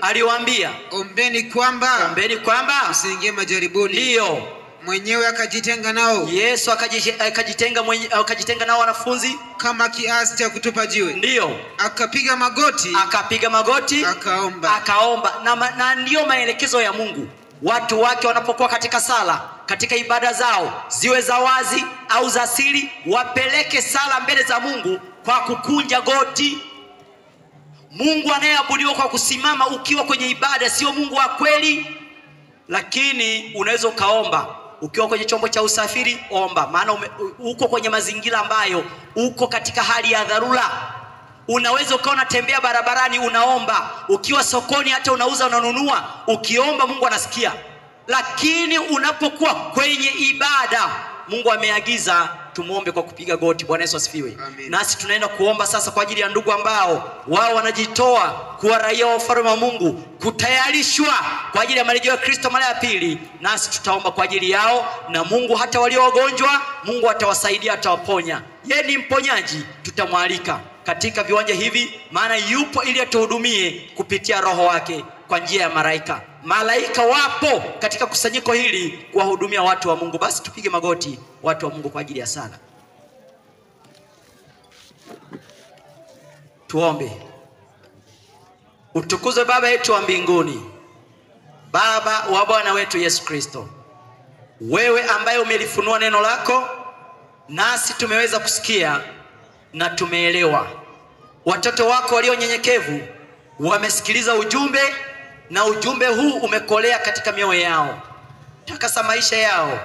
aliwaambia, ombeni kwamba msiingie majaribuni. Ndio. Mwenyewe akajitenga nao. Yesu akajitenga nao wanafunzi kama kiasi cha kutupa jiwe. Ndio. Akapiga magoti, akaomba. Na ndio maelekezo ya Mungu. Watu wake wanapokuwa katika sala, katika ibada zao, ziwe za wazi au za siri, wapeleke sala mbele za Mungu kwa kukunja goti. Mungu anayeabudiwa kwa kusimama ukiwa kwenye ibada sio Mungu wa kweli. Lakini unaweza ukaomba ukiwa kwenye chombo cha usafiri, omba, maana uko kwenye mazingira ambayo uko katika hali ya dharura. Unaweza ukawa unatembea barabarani unaomba, ukiwa sokoni hata unauza unanunua, ukiomba Mungu anasikia. Lakini unapokuwa kwenye ibada, Mungu ameagiza tumuombe kwa kupiga goti. Bwana Yesu asifiwe. Nasi tunaenda kuomba sasa kwa ajili ya ndugu ambao wao wanajitoa kuwa raia wa ufalme wa Mungu, kutayarishwa kwa ajili ya marejeo ya Kristo mara ya pili. Nasi tutaomba kwa ajili yao, na Mungu hata walio wagonjwa, Mungu atawasaidia, atawaponya. Yeye ni mponyaji. Tutamwalika katika viwanja hivi, maana yupo ili atuhudumie kupitia Roho wake kwa njia ya malaika. Malaika wapo katika kusanyiko hili kuwahudumia watu wa Mungu. Basi tupige magoti watu wa Mungu kwa ajili ya sala. Tuombe. Utukuzwe Baba yetu wa mbinguni, Baba wa Bwana wetu Yesu Kristo, wewe ambaye umelifunua neno lako nasi tumeweza kusikia na tumeelewa. Watoto wako walio nyenyekevu wamesikiliza ujumbe, na ujumbe huu umekolea katika mioyo yao. Takasa maisha yao,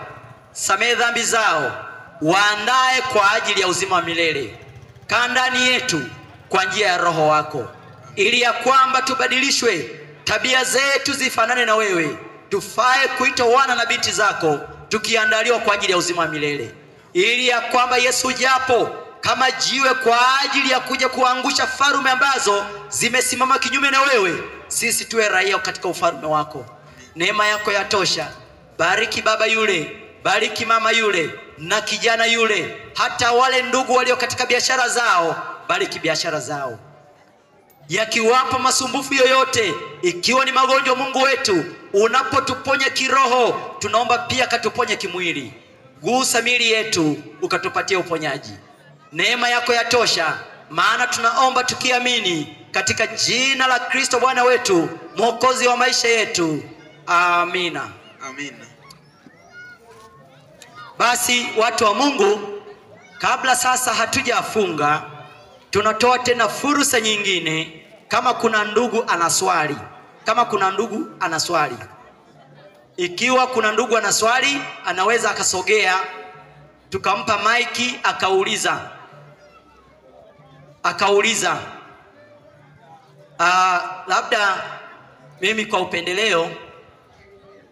samehe dhambi zao, waandae kwa ajili ya uzima wa milele. Kaa ndani yetu kwa njia ya Roho wako, ili ya kwamba tubadilishwe, tabia zetu zifanane na wewe, tufae kuitwa wana na binti zako, tukiandaliwa kwa ajili ya uzima wa milele. Ili ya kwamba Yesu japo kama jiwe kwa ajili ya kuja kuangusha falme ambazo zimesimama kinyume na wewe, sisi tuwe raia katika ufalme wako. Neema yako yatosha. Bariki baba yule, bariki mama yule na kijana yule, hata wale ndugu walio katika biashara zao, bariki biashara zao. Yakiwapo masumbufu yoyote, ikiwa ni magonjwa, Mungu wetu, unapotuponya kiroho, tunaomba pia katuponye kimwili. Gusa miili yetu ukatupatia uponyaji. Neema yako yatosha, maana tunaomba tukiamini katika jina la Kristo Bwana wetu, Mwokozi wa maisha yetu. Amina. Amina. Basi watu wa Mungu, kabla sasa hatujafunga, tunatoa tena fursa nyingine. Kama kuna ndugu ana swali, ikiwa kuna ndugu ana swali, anaweza akasogea, tukampa maiki akauliza. Labda mimi kwa upendeleo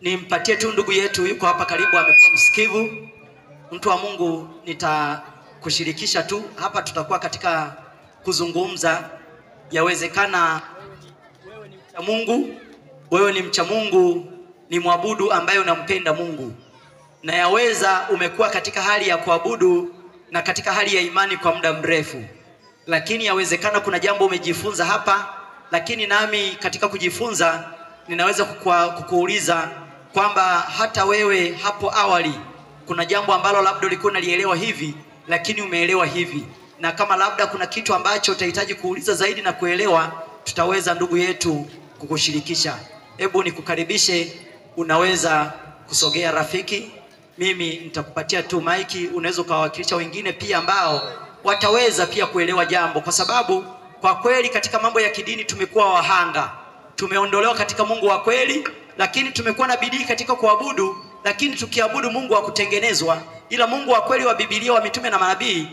nimpatie tu ndugu yetu yuko hapa karibu, amekuwa msikivu. Mtu wa Mungu, nitakushirikisha tu hapa, tutakuwa katika kuzungumza. Yawezekana wewe ni mcha Mungu, wewe ni mcha Mungu, ni mwabudu ambaye unampenda Mungu, na yaweza umekuwa katika hali ya kuabudu na katika hali ya imani kwa muda mrefu, lakini yawezekana kuna jambo umejifunza hapa, lakini nami katika kujifunza ninaweza kukuuliza kwamba hata wewe hapo awali kuna jambo ambalo labda ulikuwa unalielewa hivi lakini umeelewa hivi, na kama labda kuna kitu ambacho utahitaji kuuliza zaidi na kuelewa, tutaweza ndugu yetu kukushirikisha. Hebu nikukaribishe, unaweza kusogea rafiki, mimi nitakupatia tu maiki, unaweza kuwakilisha wengine pia ambao wataweza pia kuelewa jambo, kwa sababu kwa kweli katika mambo ya kidini tumekuwa wahanga, tumeondolewa katika Mungu wa kweli, lakini tumekuwa na bidii katika kuabudu, lakini tukiabudu Mungu wa kutengenezwa, ila Mungu wa kweli wa Biblia, wa mitume na manabii,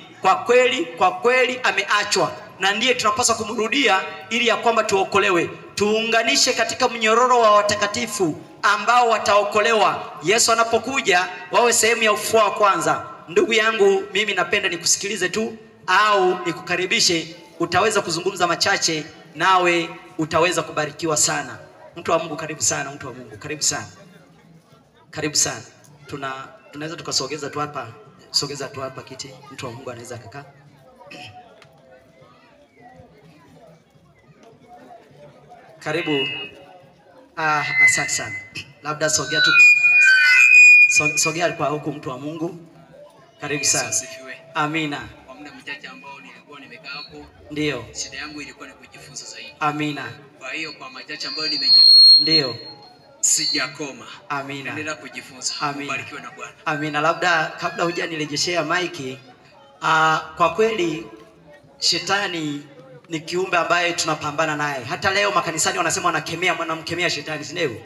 kwa kweli ameachwa, na ndiye tunapaswa kumrudia ili ya kwamba tuokolewe, tuunganishe katika mnyororo wa watakatifu ambao wataokolewa Yesu anapokuja, wawe sehemu ya ufufuo wa kwanza. Ndugu yangu, mimi napenda nikusikilize tu au nikukaribishe, utaweza kuzungumza machache nawe utaweza kubarikiwa sana. Mtu wa Mungu, karibu sana. Mtu wa Mungu, karibu sana. Karibu sana. Tunaweza tukasogeza tu hapa, sogeza tu hapa kiti. Mtu wa Mungu anaweza kukaa. Karibu. Asante sana. Labda sogea tu. Sogea kwa huku, mtu wa Mungu. Karibu sana. Amina. Kwa muda mchache ambao nilikuwa nimekaa hapo, ndio shida yangu ilikuwa ni kujifunza zaidi. Amina. Kwa hiyo kwa machache ambayo nimejifunza, ndio sijakoma. Amina. Naendelea kujifunza. Ubarikiwe na Bwana. Amina. Labda kabla hujanirejeshea maiki, kwa kweli shetani ni kiumbe ambaye tunapambana naye. Hata leo makanisani wanasema wanamkemea shetani, si ndio?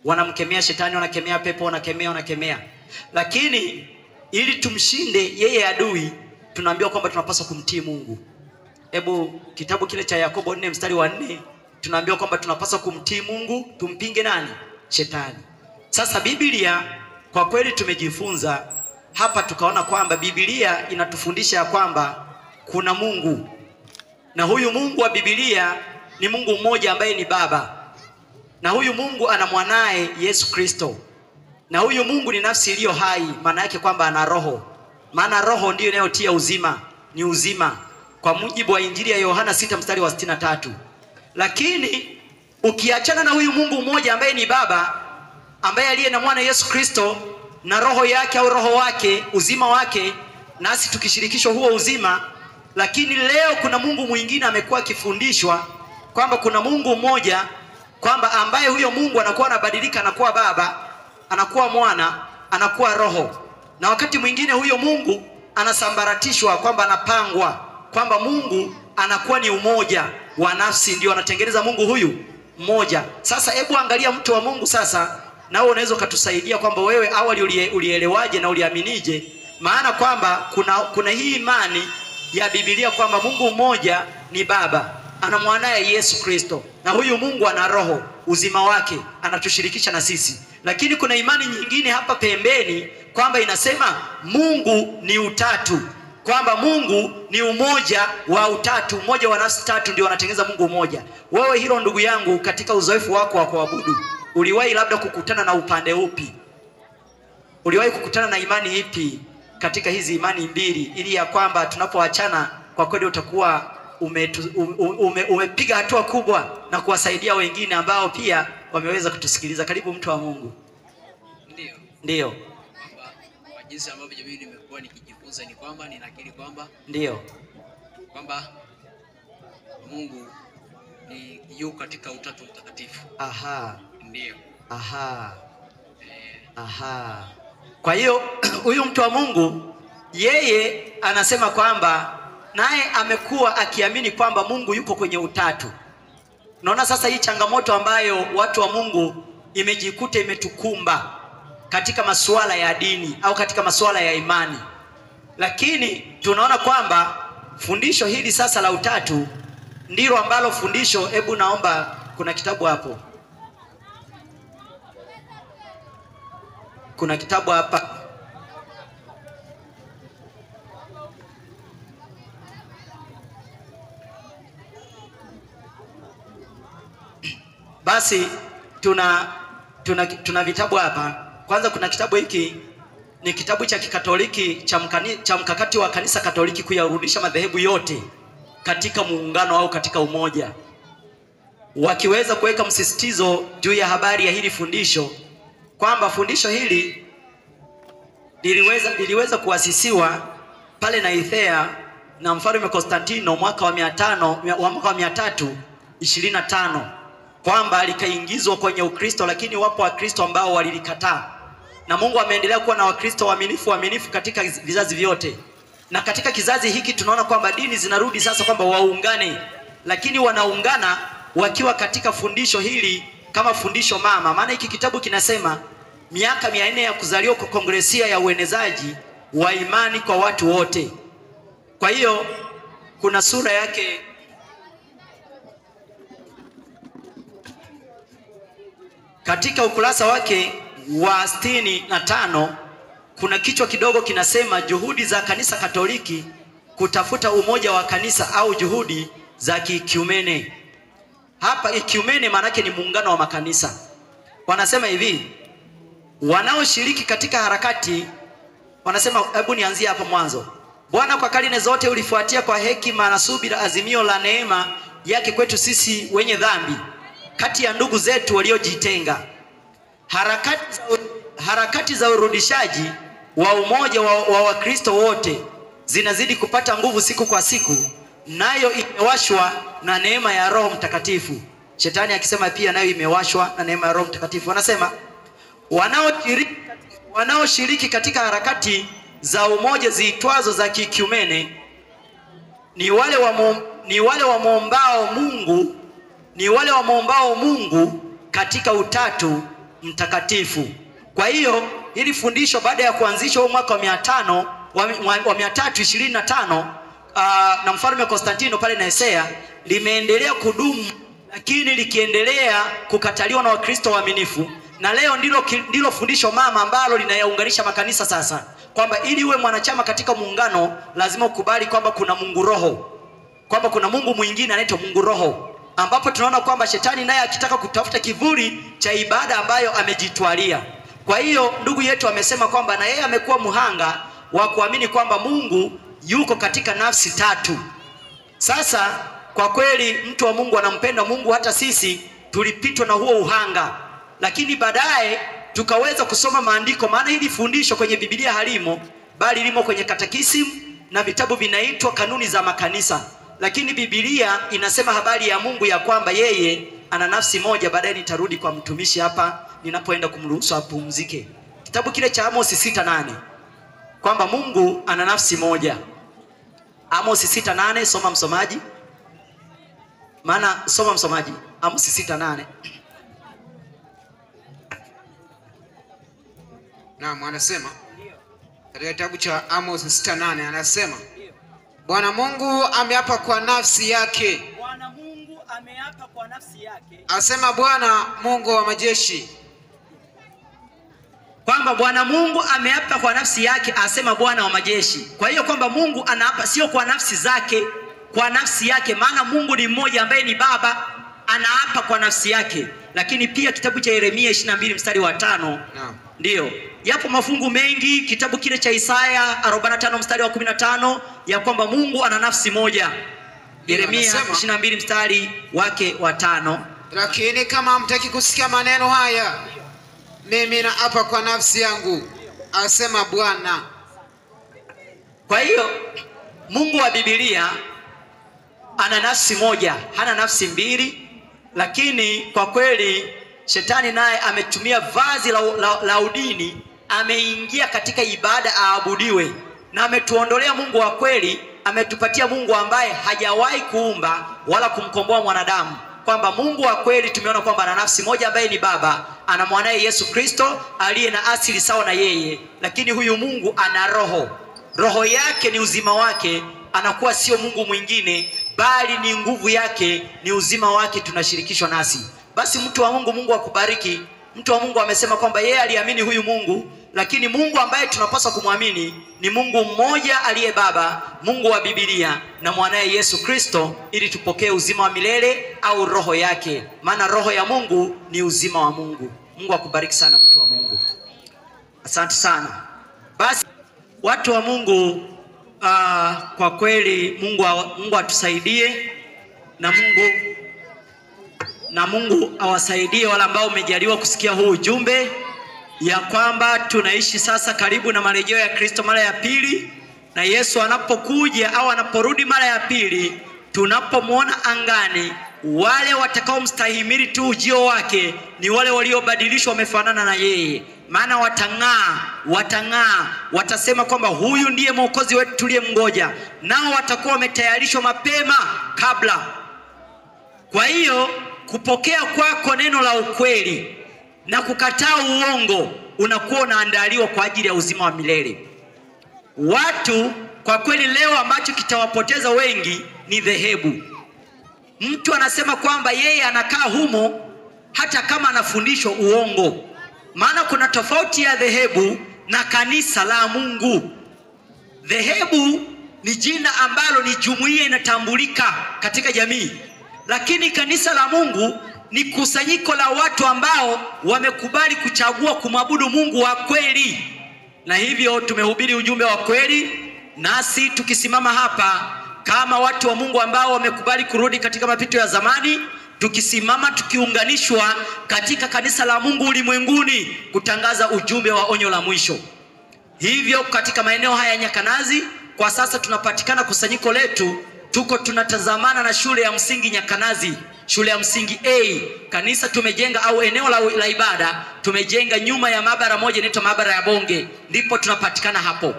Wanamkemea shetani, wanakemea pepo, wanakemea. Lakini ili tumshinde yeye adui, tunaambiwa kwamba tunapaswa kumtii Mungu. Hebu kitabu kile cha Yakobo 4 mstari wa 4, tunaambiwa kwamba tunapaswa kumtii Mungu, tumpinge nani? Shetani. Sasa Biblia kwa kweli tumejifunza hapa, tukaona kwamba Biblia inatufundisha kwamba kuna Mungu, na huyu Mungu wa Biblia ni Mungu mmoja ambaye ni Baba, na huyu Mungu ana mwanae Yesu Kristo, na huyu Mungu ni nafsi iliyo hai, maana yake kwamba ana roho, maana roho ndiyo inayotia uzima, ni uzima kwa mujibu wa Injili ya Yohana 6 mstari wa 63. Lakini ukiachana na huyu Mungu mmoja ambaye ni Baba, ambaye aliye na mwana Yesu Kristo na roho yake au roho wake, uzima wake, nasi tukishirikishwa huo uzima, lakini leo kuna Mungu mwingine amekuwa akifundishwa kwamba kuna Mungu mmoja, kwamba ambaye huyo Mungu anakuwa anabadilika, anakuwa Baba, anakuwa Mwana, anakuwa Roho, na wakati mwingine huyo Mungu anasambaratishwa, kwamba anapangwa, kwamba Mungu anakuwa ni umoja wa nafsi, ndio anatengeneza Mungu huyu mmoja. Sasa hebu angalia, mtu wa Mungu, sasa na wewe unaweza kutusaidia kwamba wewe awali ulielewaje na uliaminije? Maana kwamba kuna hii imani ya Biblia kwamba Mungu mmoja ni Baba, ana mwanae Yesu Kristo, na huyu Mungu ana roho, uzima wake anatushirikisha na sisi. Lakini kuna imani nyingine hapa pembeni kwamba inasema Mungu ni utatu, kwamba Mungu ni umoja wa utatu, umoja wa nafsi tatu ndio wanatengeneza Mungu mmoja. Wewe hilo ndugu yangu, katika uzoefu wako wa kuabudu, uliwahi labda kukutana na upande upi? Uliwahi kukutana na imani ipi katika hizi imani mbili, ili ya kwamba tunapoachana kwa kweli utakuwa umepiga hatua kubwa na kuwasaidia wengine ambao pia wameweza kutusikiliza? Karibu mtu wa Mungu. Ndio. Kwamba kwa jinsi ambavyo mimi nimekuwa nikijifunza ni kwamba ninakiri kwamba kwamba Mungu ni yuko katika utatu mtakatifu. Ndio. Kwa hiyo huyu mtu wa Mungu yeye anasema kwamba naye amekuwa akiamini kwamba Mungu yuko kwenye utatu. Naona sasa hii changamoto ambayo watu wa Mungu imejikuta imetukumba katika masuala ya dini au katika masuala ya imani, lakini tunaona kwamba fundisho hili sasa la utatu ndilo ambalo fundisho. Hebu naomba, kuna kitabu hapo, kuna kitabu hapa basi tuna vitabu hapa. Kwanza kuna kitabu hiki ni kitabu cha Kikatoliki cha mkakati wa Kanisa Katoliki kuyarudisha madhehebu yote katika muungano au katika umoja, wakiweza kuweka msisitizo juu ya habari ya hili fundisho, kwamba fundisho hili liliweza kuasisiwa pale Naithea na Mfalme Konstantino mwaka wa 325, kwamba likaingizwa kwenye Ukristo, lakini wapo Wakristo ambao walilikataa. Na Mungu ameendelea kuwa na Wakristo waaminifu katika vizazi vyote. Na katika kizazi hiki tunaona kwamba dini zinarudi sasa kwamba waungane, lakini wanaungana wakiwa katika fundisho hili kama fundisho mama. Maana hiki kitabu kinasema miaka 400 ya kuzaliwa kwa Kongresia ya uenezaji wa imani kwa watu wote. Kwa hiyo kuna sura yake katika ukurasa wake wa 65 kuna kichwa kidogo kinasema juhudi za Kanisa Katoliki kutafuta umoja wa kanisa au juhudi za kiikumene. Hapa ikumene maana yake ni muungano wa makanisa. Wanasema hivi, wanaoshiriki katika harakati, wanasema, hebu nianzie hapa mwanzo. Bwana kwa karne zote ulifuatia kwa hekima na subira azimio la neema yake kwetu sisi wenye dhambi kati ya ndugu zetu waliojitenga. Harakati za urudishaji wa umoja wa Wakristo wote zinazidi kupata nguvu siku kwa siku, nayo imewashwa na neema ya Roho Mtakatifu. Shetani akisema pia nayo imewashwa na neema ya Roho Mtakatifu. Wanasema wanaoshiriki katika harakati za umoja ziitwazo za kiikumene ni wale wamwombao Mungu katika Utatu Mtakatifu. Kwa hiyo hili fundisho baada ya kuanzishwa mwaka wa 325 na Mfalme Konstantino pale Naisea, limeendelea kudumu, lakini likiendelea kukataliwa na Wakristo waaminifu. Na leo ndilo fundisho mama ambalo linayaunganisha makanisa sasa, kwamba ili uwe mwanachama katika muungano lazima ukubali kwamba kuna Mungu Roho, kwamba kuna Mungu mwingine anaitwa Mungu Roho, ambapo tunaona kwamba shetani naye akitaka kutafuta kivuli cha ibada ambayo amejitwalia. Kwa hiyo ndugu yetu amesema kwamba na yeye amekuwa muhanga wa kuamini kwamba Mungu yuko katika nafsi tatu. Sasa kwa kweli mtu wa Mungu anampenda Mungu, hata sisi tulipitwa na huo uhanga, lakini baadaye tukaweza kusoma maandiko. Maana hili fundisho kwenye Biblia halimo, bali limo kwenye katekisimu na vitabu vinaitwa kanuni za makanisa. Lakini Biblia inasema habari ya Mungu ya kwamba yeye ana nafsi moja. Baadaye nitarudi kwa mtumishi hapa ninapoenda kumruhusu apumzike. Kitabu kile cha Amos 6:8 kwamba Mungu ana nafsi moja. Amos 6:8, soma msomaji. Maana soma msomaji, Amos 6:8. Naam, anasema katika kitabu cha Amos 6:8 anasema Bwana Mungu ameapa kwa nafsi yake. Bwana Mungu ameapa kwa nafsi yake. Asema Bwana Mungu wa majeshi. Kwamba Bwana Mungu ameapa kwa nafsi yake, asema Bwana wa majeshi. Kwa hiyo kwamba Mungu anaapa sio kwa nafsi zake, kwa nafsi yake. Maana Mungu ni mmoja ambaye ni Baba, anaapa kwa nafsi yake. Lakini pia kitabu cha Yeremia 22 mstari wa 5. Ndio. Yapo mafungu mengi, kitabu kile cha Isaya 45 mstari wa 15 ya kwamba Mungu ana nafsi moja. Yeremia 22 mstari wake wa 5. Lakini kama hamtaki kusikia maneno haya, mimi naapa kwa nafsi yangu, asema Bwana. Kwa hiyo Mungu wa Biblia ana nafsi moja, hana nafsi mbili. Lakini kwa kweli shetani naye ametumia vazi la udini, ameingia katika ibada aabudiwe, na ametuondolea Mungu wa kweli, ametupatia Mungu ambaye hajawahi kuumba wala kumkomboa mwanadamu. Kwamba Mungu wa kweli tumeona kwamba ana nafsi moja ambaye ni Baba, ana mwanae Yesu Kristo aliye na asili sawa na yeye. Lakini huyu Mungu ana roho, roho yake ni uzima wake, anakuwa sio Mungu mwingine, bali ni nguvu yake, ni uzima wake, tunashirikishwa nasi. Basi mtu wa Mungu, Mungu akubariki. Mtu wa Mungu amesema kwamba yeye aliamini huyu Mungu, lakini Mungu ambaye tunapaswa kumwamini ni Mungu mmoja aliye Baba, Mungu wa Biblia na mwanaye Yesu Kristo, ili tupokee uzima wa milele au roho yake, maana roho ya Mungu ni uzima wa Mungu. Mungu akubariki sana mtu wa Mungu. Asante sana. Basi watu wa Mungu, kwa kweli Mungu atusaidie na Mungu awasaidie wale ambao umejaliwa kusikia huu ujumbe, ya kwamba tunaishi sasa karibu na marejeo ya Kristo mara ya pili, na Yesu anapokuja au anaporudi mara ya pili, tunapomwona angani, wale watakao mstahimili tu ujio wake ni wale waliobadilishwa wamefanana na yeye. Maana watang'aa, watasema kwamba huyu ndiye mwokozi wetu tuliyemngoja, nao watakuwa wametayarishwa mapema kabla. Kwa hiyo kupokea kwako neno la ukweli na kukataa uongo, unakuwa unaandaliwa kwa ajili ya uzima wa milele. Watu kwa kweli leo ambacho kitawapoteza wengi ni dhehebu. Mtu anasema kwamba yeye anakaa humo hata kama anafundishwa uongo. Maana kuna tofauti ya dhehebu na kanisa la Mungu. Dhehebu ni jina ambalo ni jumuiya inatambulika katika jamii, lakini kanisa la Mungu ni kusanyiko la watu ambao wamekubali kuchagua kumwabudu Mungu wa kweli. Na hivyo tumehubiri ujumbe wa kweli, nasi tukisimama hapa kama watu wa Mungu ambao wamekubali kurudi katika mapito ya zamani, tukisimama tukiunganishwa katika kanisa la Mungu ulimwenguni kutangaza ujumbe wa onyo la mwisho. Hivyo katika maeneo haya ya Nyakanazi kwa sasa tunapatikana kusanyiko letu, tunatazamana na shule ya msingi Nyakanazi, shule ya msingi A. Kanisa tumejenga au eneo la ibada tumejenga nyuma ya maabara moja inaitwa maabara ya Bonge, ndipo tunapatikana hapo.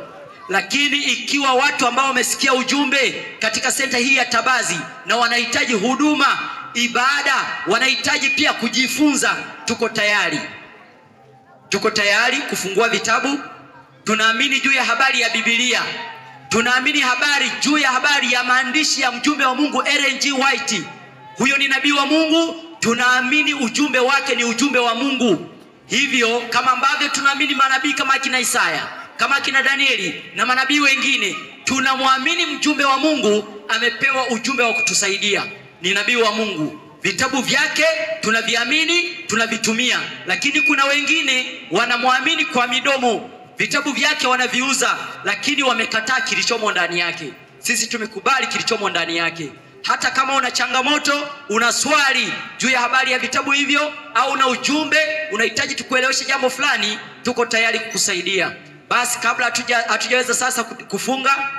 Lakini ikiwa watu ambao wamesikia ujumbe katika senta hii ya Tabazi na wanahitaji huduma, ibada, wanahitaji pia kujifunza, tuko tayari kufungua vitabu. Tunaamini juu ya habari ya Biblia, tunaamini juu ya habari ya maandishi ya mjumbe wa Mungu Ellen G. White. Huyo ni nabii wa Mungu, tunaamini ujumbe wake ni ujumbe wa Mungu. Hivyo kama ambavyo tunaamini manabii kama akina Isaya, kama akina Danieli na manabii wengine, tunamwamini mjumbe wa Mungu amepewa ujumbe wa kutusaidia, ni nabii wa Mungu. Vitabu vyake tunaviamini, tunavitumia. Lakini kuna wengine wanamwamini kwa midomo, vitabu vyake wanaviuza, lakini wamekataa kilichomo ndani yake. Sisi tumekubali kilichomo ndani yake. Hata kama una changamoto, una swali juu ya habari ya vitabu hivyo, au una ujumbe unahitaji tukueleweshe jambo fulani, tuko tayari kukusaidia. Basi kabla hatujaweza sasa kufunga,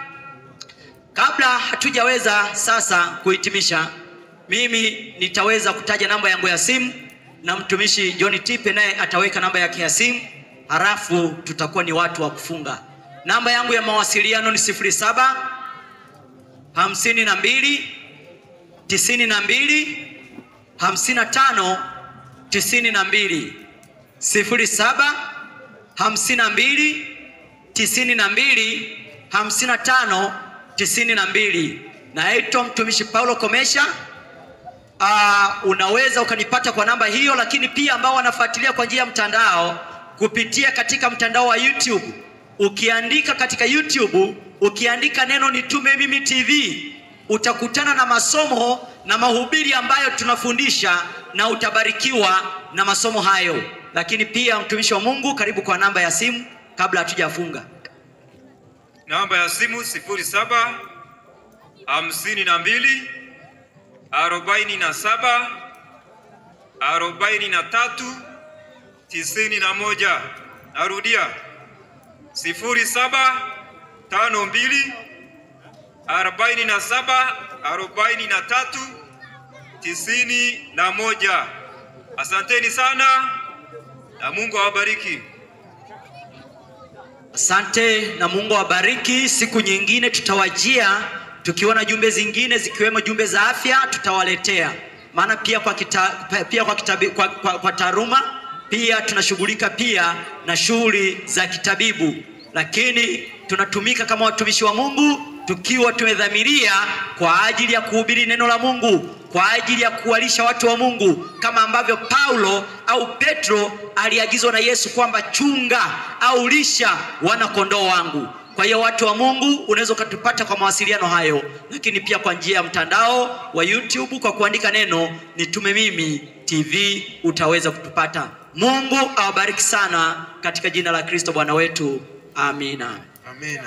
kabla hatujaweza sasa kuhitimisha, mimi nitaweza kutaja namba yangu ya simu na mtumishi John Tipe naye ataweka namba yake ya simu, halafu tutakuwa ni watu wa kufunga. Namba yangu ya mawasiliano ni 07 52 92 55 92, 07 52 92 55 92. Naitwa mtumishi Paulo Komesha. Unaweza ukanipata kwa namba hiyo, lakini pia ambao wanafuatilia kwa njia ya mtandao kupitia katika mtandao wa YouTube, ukiandika katika YouTube, ukiandika neno Nitume Mimi TV, utakutana na masomo na mahubiri ambayo tunafundisha na utabarikiwa na masomo hayo. Lakini pia mtumishi wa Mungu, karibu kwa namba ya simu kabla hatujafunga. Namba ya simu 07 52 47 43 91. Narudia 07 52 47 43 91. Asanteni sana na Mungu awabariki. Asante na Mungu awabariki. Siku nyingine tutawajia tukiona jumbe zingine zikiwemo jumbe za afya tutawaletea. Maana pia kwa taaluma pia tunashughulika pia na shughuli za kitabibu, lakini tunatumika kama watumishi wa Mungu tukiwa tumedhamiria kwa ajili ya kuhubiri neno la Mungu, kwa ajili ya kuwalisha watu wa Mungu, kama ambavyo Paulo au Petro aliagizwa na Yesu kwamba chunga au lisha wana kondoo wangu. Kwa hiyo watu wa Mungu, unaweza kutupata kwa mawasiliano hayo, lakini pia kwa njia ya mtandao wa YouTube kwa kuandika neno Nitume Mimi TV utaweza kutupata. Mungu awabariki sana katika jina la Kristo Bwana wetu. Amina. Amina.